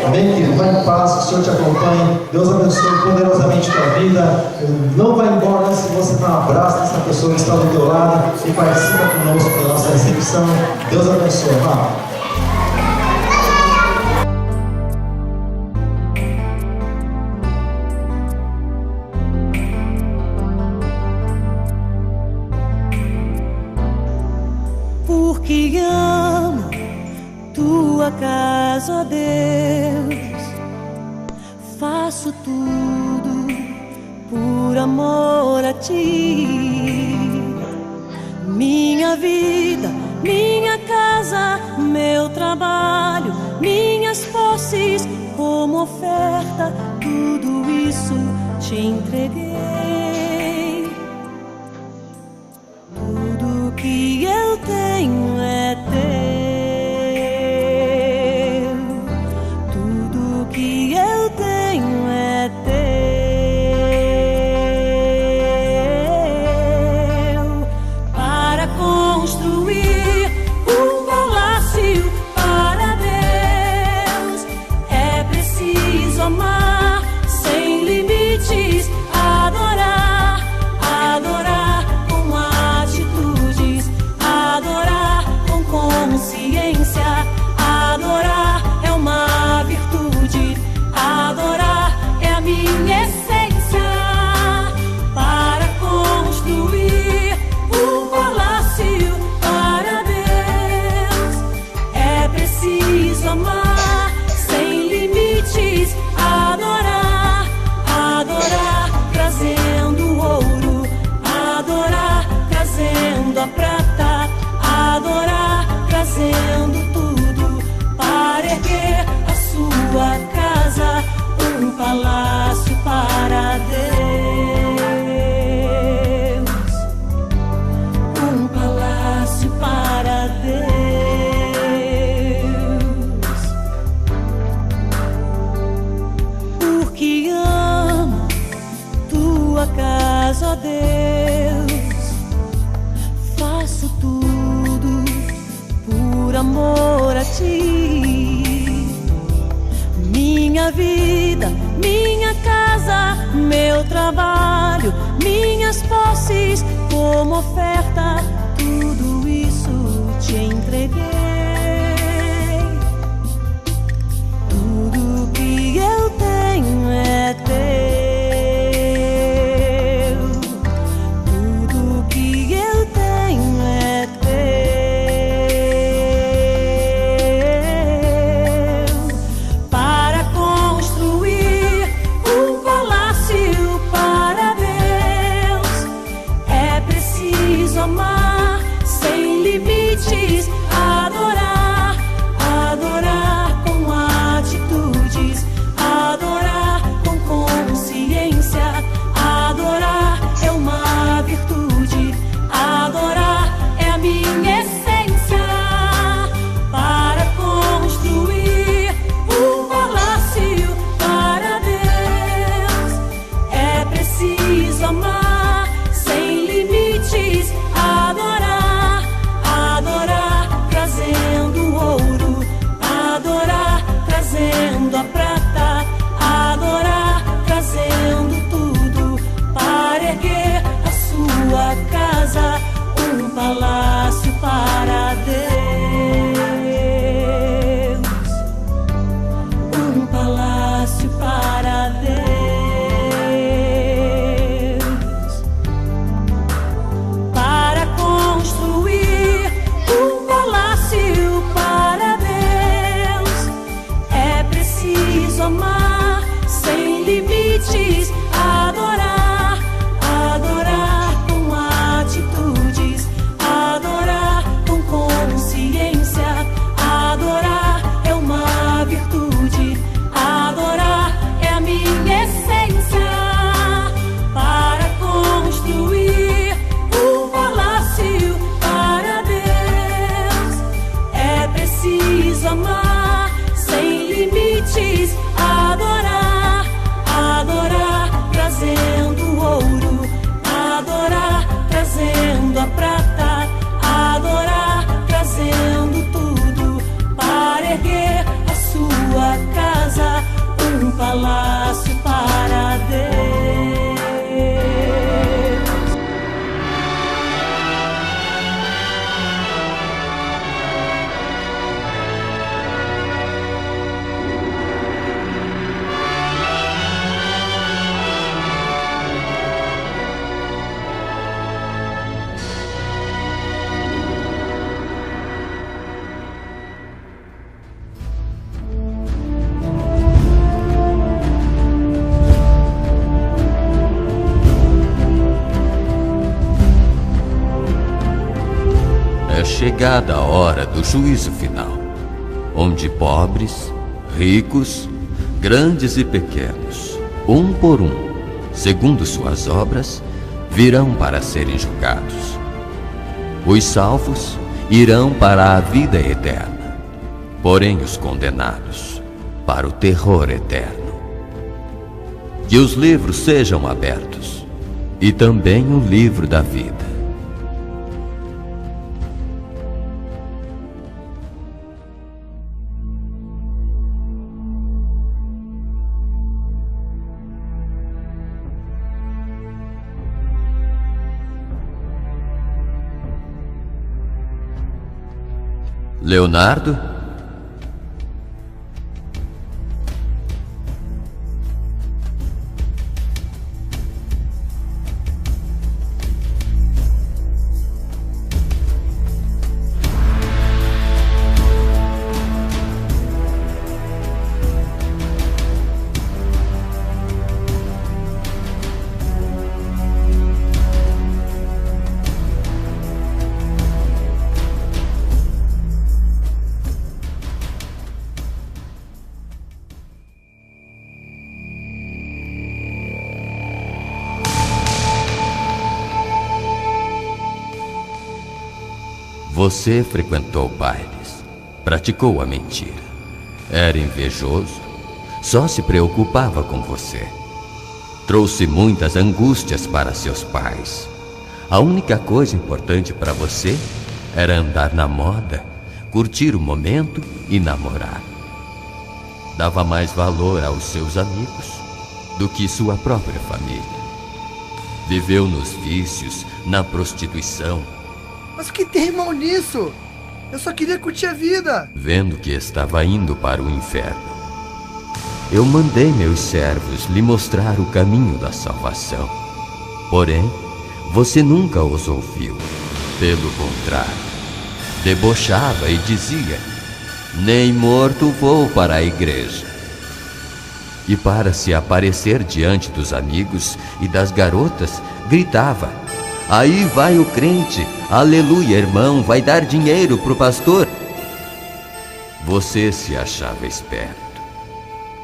Amém, querido? Vai em paz, que o Senhor te acompanhe. Deus abençoe poderosamente a tua vida. Não vai embora antes de você dar um abraço nessa pessoa que está do teu lado e participa conosco da nossa recepção. Deus abençoe, irmão. Porque amo tua casa, ó Deus, faço tudo por amor a ti. Minha vida, minha casa, meu trabalho, minhas posses, como oferta, tudo isso te entreguei. Tudo que eu tenho é teu. Tudo que eu tenho é teu. Para construir um palácio para Deus é preciso amar sem limites, adorar, adorar com atitudes, adorar com pra ti. Minha vida, minha casa, meu trabalho, minhas posses, como oferta, tudo isso te entreguei. Tudo que eu tenho é teu. Tudo que eu tenho é teu. Para construir um palácio para Deus, é preciso amar sem limites, adorar, adorar com atitudes, adorar com consciência. Adorar é uma virtude, adorar é a minha essência. Para construir um palácio para Deus, é preciso amar sem limites, adorar, adorar trazendo ouro, adorar trazendo a prata, adorar trazendo tudo para erguer a sua casa, um palácio para Deus, um palácio para Deus. Para construir um palácio para Deus, é preciso amar sem limites, adorar, adorar com atitudes, adorar com consciência. Adorar é uma virtude, adorar é a minha essência. Para construir um palácio para Deus, é preciso amar sem limites, adorar, adorar trazendo ouro, adorar trazendo a prata, adorar trazendo tudo para erguer a sua casa, um palácio para Deus. É chegada a hora do juízo final, onde pobres, ricos, grandes e pequenos, um por um, segundo suas obras, virão para serem julgados. Os salvos irão para a vida eterna, porém os condenados para o terror eterno. Que os livros sejam abertos, e também o livro da vida. Leonardo? Você frequentou bailes, praticou a mentira, era invejoso, só se preocupava com você. Trouxe muitas angústias para seus pais. A única coisa importante para você era andar na moda, curtir o momento e namorar. Dava mais valor aos seus amigos do que sua própria família. Viveu nos vícios, na prostituição. Mas o que tem mal nisso? Eu só queria curtir a vida. Vendo que estava indo para o inferno, eu mandei meus servos lhe mostrar o caminho da salvação. Porém, você nunca os ouviu. Pelo contrário, debochava e dizia: nem morto vou para a igreja. E para se aparecer diante dos amigos e das garotas, gritava: aí vai o crente, aleluia, irmão, vai dar dinheiro pro pastor. Você se achava esperto.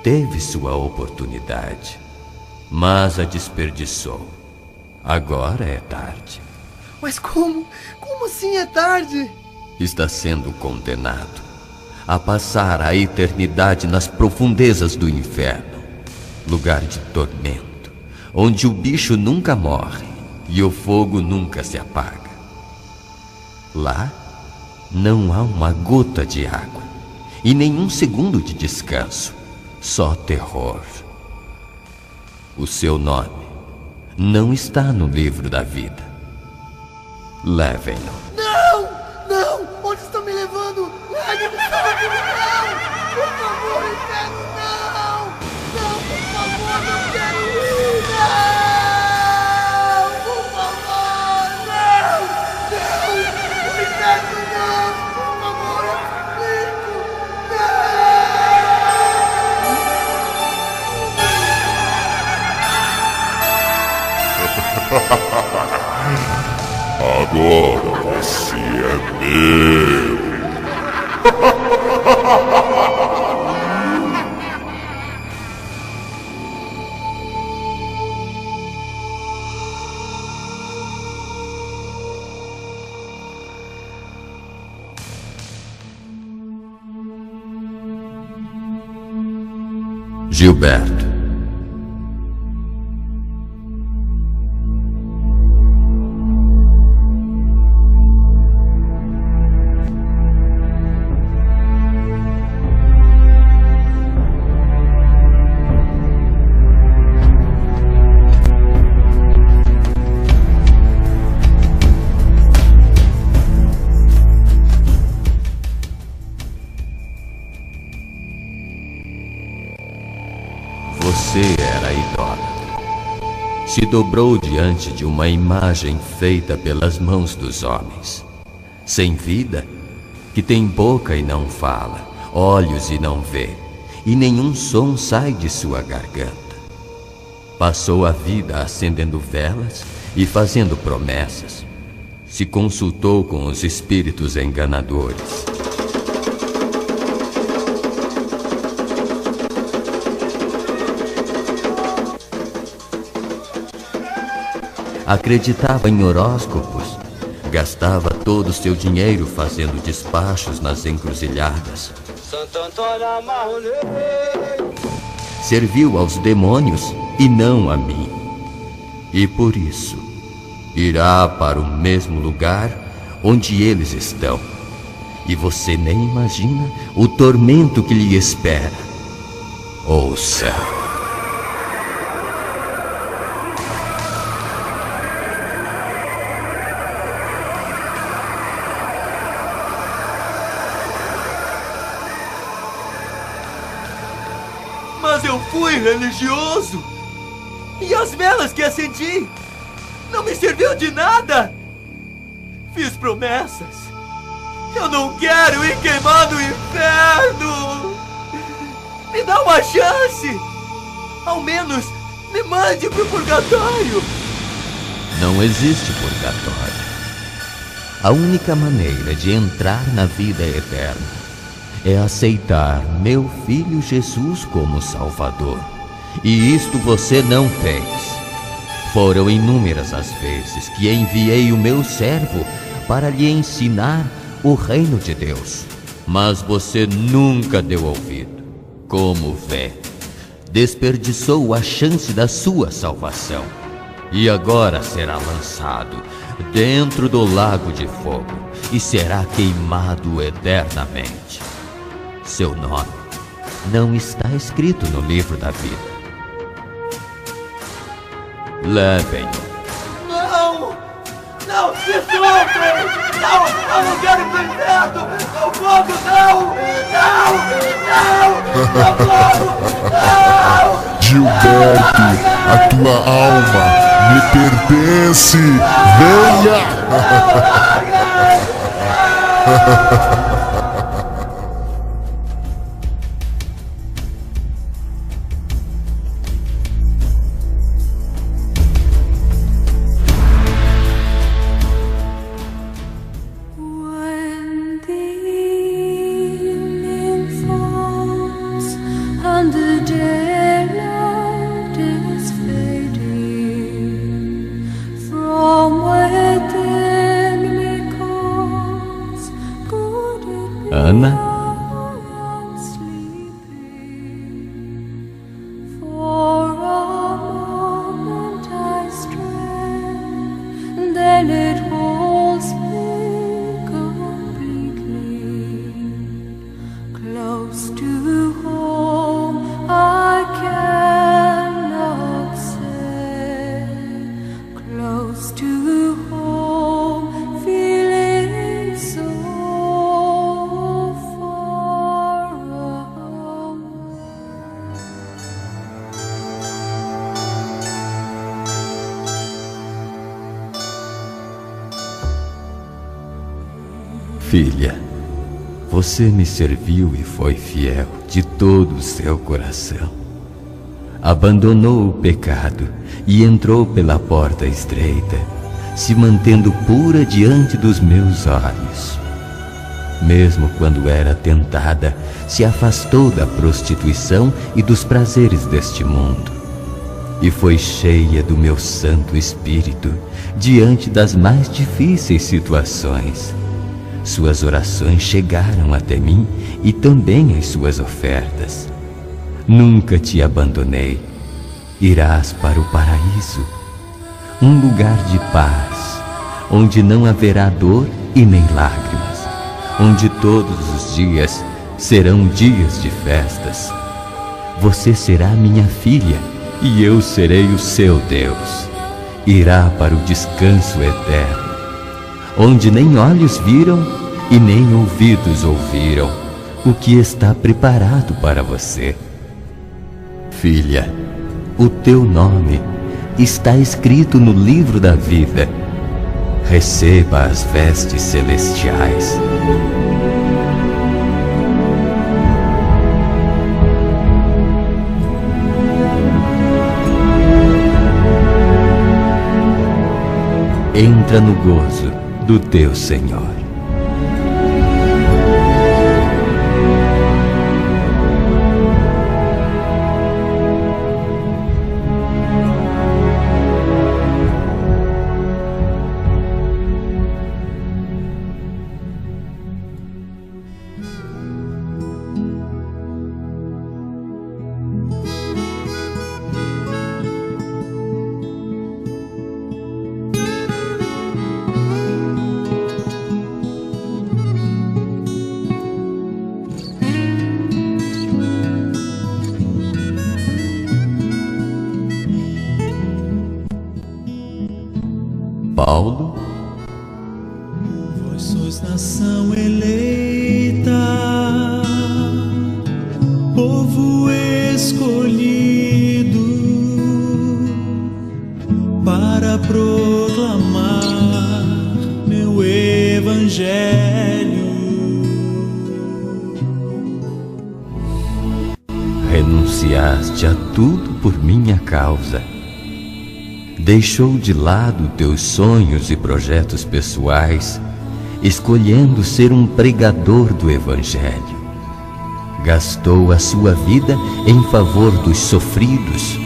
Teve sua oportunidade, mas a desperdiçou. Agora é tarde. Mas como? Como assim é tarde? Está sendo condenado a passar a eternidade nas profundezas do inferno, lugar de tormento, onde o bicho nunca morre e o fogo nunca se apaga. Lá não há uma gota de água e nenhum segundo de descanso, só terror. O seu nome não está no livro da vida. Levem-no. Não! Não! Onde estão me levando? Largue-me, salve-me! Não! Por favor, inferno, não! Não, por favor, não quero ir! Não! Por favor, não! Não! O inferno, não! Por favor, eu suplico! Agora você é meu. Gilberto. Você era idólatra. Se dobrou diante de uma imagem feita pelas mãos dos homens, sem vida, que tem boca e não fala, olhos e não vê, e nenhum som sai de sua garganta. Passou a vida acendendo velas e fazendo promessas. Se consultou com os espíritos enganadores. Acreditava em horóscopos, gastava todo o seu dinheiro fazendo despachos nas encruzilhadas. Serviu aos demônios e não a mim. E por isso, irá para o mesmo lugar onde eles estão. E você nem imagina o tormento que lhe espera. Ouça. Mas eu fui religioso. E as velas que acendi não me serviu de nada. Fiz promessas. Eu não quero ir queimar no inferno. Me dá uma chance. Ao menos me mande pro purgatório. Não existe purgatório. A única maneira de entrar na vida eterna é aceitar meu filho Jesus como Salvador. E isto você não fez. Foram inúmeras as vezes que enviei o meu servo para lhe ensinar o reino de Deus, mas você nunca deu ouvido. Como vê, desperdiçou a chance da sua salvação. E agora será lançado dentro do lago de fogo e será queimado eternamente. Seu nome não está escrito no livro da vida. Levem-no. Não! Não! Me soltem! Não! Eu não quero ir pro inferno! O fogo, não! Não! Não! Socorro! Não! Gilberto, a tua alma me pertence. Venha! When the evening falls and the daylight is fading, from within me calls good evening. Ana? I'm sleeping. For a moment I stray, then it holds me completely. Close to home, I cannot say. Close to home, feeling so far away. Filha, você me serviu e foi fiel de todo o seu coração. Abandonou o pecado e entrou pela porta estreita, se mantendo pura diante dos meus olhos. Mesmo quando era tentada, se afastou da prostituição e dos prazeres deste mundo. E foi cheia do meu Santo Espírito diante das mais difíceis situações. Suas orações chegaram até mim e também as suas ofertas. Nunca te abandonei. Irás para o paraíso, um lugar de paz, onde não haverá dor e nem lágrimas, onde todos os dias serão dias de festas. Você será minha filha e eu serei o seu Deus. Irá para o descanso eterno, onde nem olhos viram e nem ouvidos ouviram o que está preparado para você. Filha, o teu nome está escrito no livro da vida. Receba as vestes celestiais. Entra no gozo do teu Senhor. Paulo, vós sois nação eleita, povo escolhido, para proclamar meu evangelho. renunciaste a tudo por minha causa. Deixou de lado teus sonhos e projetos pessoais, escolhendo ser um pregador do Evangelho. Gastou a sua vida em favor dos sofridos.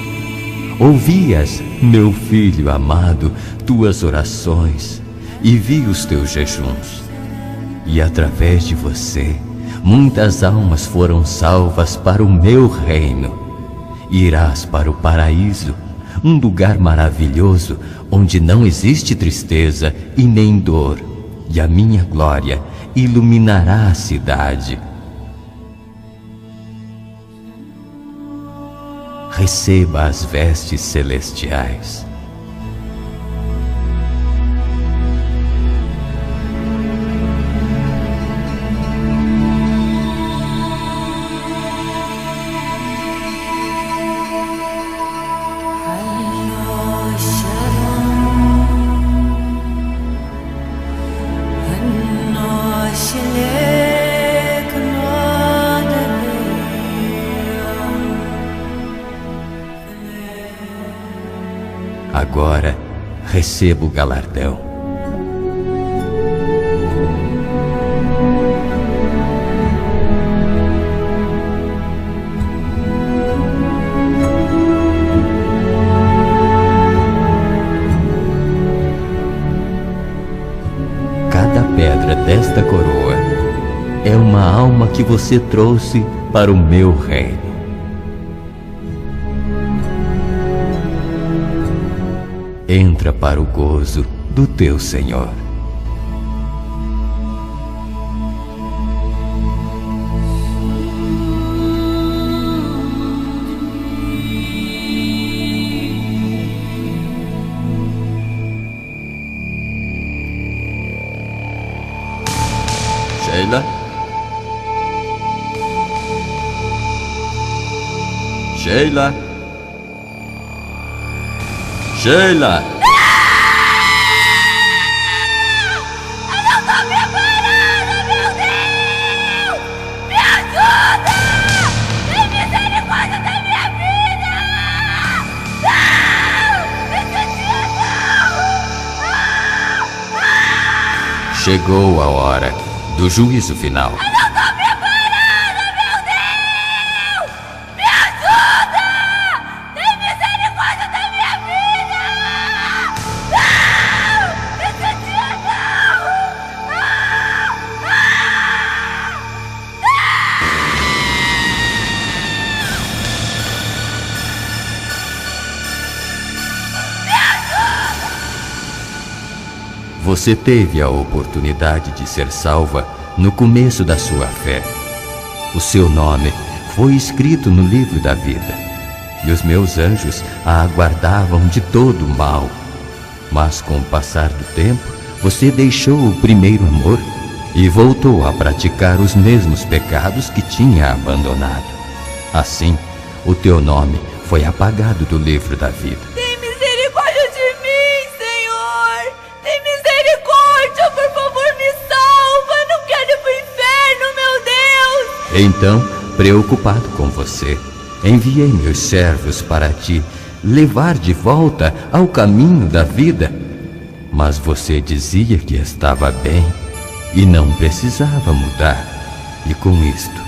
Ouvias, meu filho amado, tuas orações e vi os teus jejuns. E através de você, muitas almas foram salvas para o meu reino. Irás para o paraíso, um lugar maravilhoso onde não existe tristeza e nem dor, e a minha glória iluminará a cidade. Receba as vestes celestiais. Agora receba o galardão. Cada pedra desta coroa é uma alma que você trouxe para o meu reino. Entra para o gozo do teu Senhor. Sheila? Sheila? Sheila! Eu não tô preparada, meu Deus! Me ajuda! Tem misericórdia da minha vida! Não! Esse dia não! Chegou a hora do juízo final. Eu não tô preparada, meu Deus! Me ajuda! Tem misericórdia da minha vida! Não! Esse dia não! Você teve a oportunidade de ser salva no começo da sua fé. O seu nome foi escrito no livro da vida, e os meus anjos a aguardavam de todo o mal. Mas com o passar do tempo, você deixou o primeiro amor e voltou a praticar os mesmos pecados que tinha abandonado. Assim, o teu nome foi apagado do livro da vida. Tem misericórdia de mim, Senhor! Tem misericórdia, por favor, me salva! Não quero ir pro inferno, meu Deus! Então, preocupado com você, enviei meus servos para te levar de volta ao caminho da vida. Mas você dizia que estava bem e não precisava mudar. E com isto,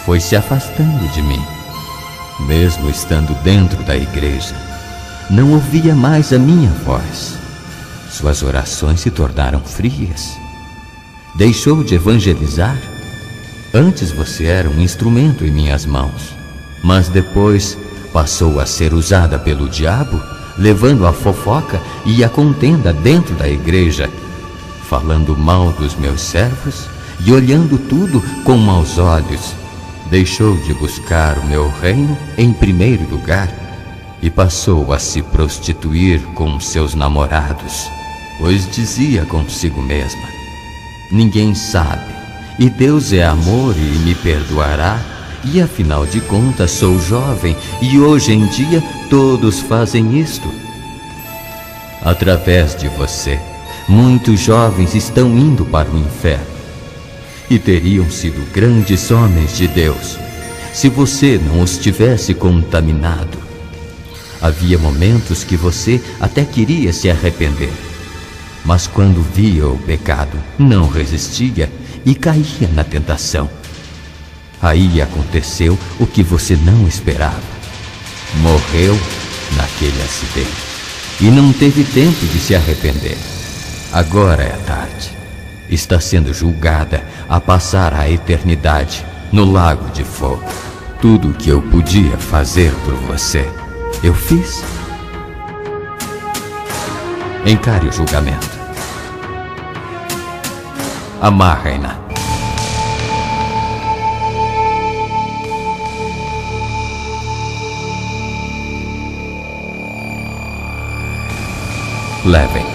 foi se afastando de mim. Mesmo estando dentro da igreja, não ouvia mais a minha voz. Suas orações se tornaram frias. Deixou de evangelizar. Antes você era um instrumento em minhas mãos, mas depois passou a ser usada pelo diabo, levando a fofoca e a contenda dentro da igreja, falando mal dos meus servos e olhando tudo com maus olhos. Deixou de buscar o meu reino em primeiro lugar e passou a se prostituir com seus namorados, pois dizia consigo mesma: ninguém sabe, e Deus é amor e me perdoará, e afinal de contas sou jovem e hoje em dia todos fazem isto. Através de você, muitos jovens estão indo para o inferno e teriam sido grandes homens de Deus se você não os tivesse contaminado. Havia momentos que você até queria se arrepender, mas quando via o pecado, não resistia e caía na tentação. Aí aconteceu o que você não esperava. Morreu naquele acidente e não teve tempo de se arrepender. Agora é tarde. Está sendo julgada a passar a eternidade no lago de fogo. Tudo o que eu podia fazer por você, eu fiz. Encare o julgamento. Amarrem-na. Levem.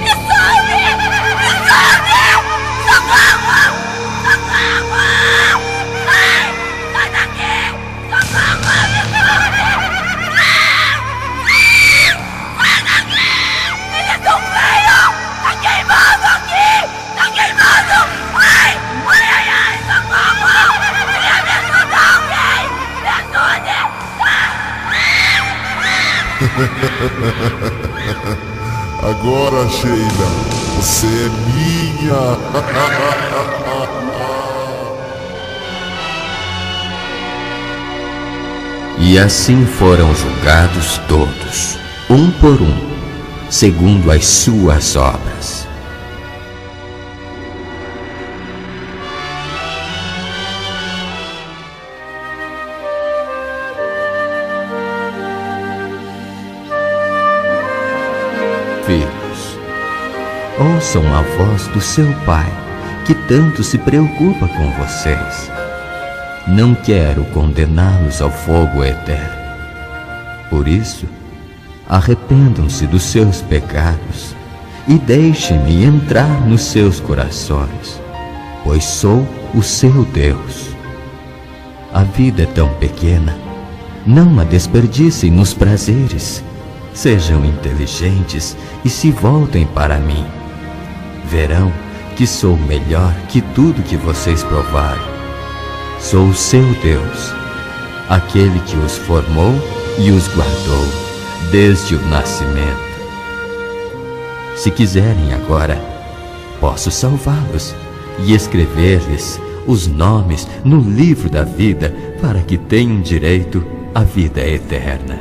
Agora, Sheila, você é minha. E assim foram julgados todos, um por um, segundo as suas obras. Filhos, ouçam a voz do seu Pai, que tanto se preocupa com vocês. Não quero condená-los ao fogo eterno. Por isso, arrependam-se dos seus pecados e deixem-me entrar nos seus corações, pois sou o seu Deus. A vida é tão pequena, não a desperdicem nos prazeres. Sejam inteligentes e se voltem para mim. Verão que sou melhor que tudo que vocês provaram. Sou o seu Deus, aquele que os formou e os guardou desde o nascimento. Se quiserem agora, posso salvá-los e escrever-lhes os nomes no livro da vida para que tenham direito à vida eterna.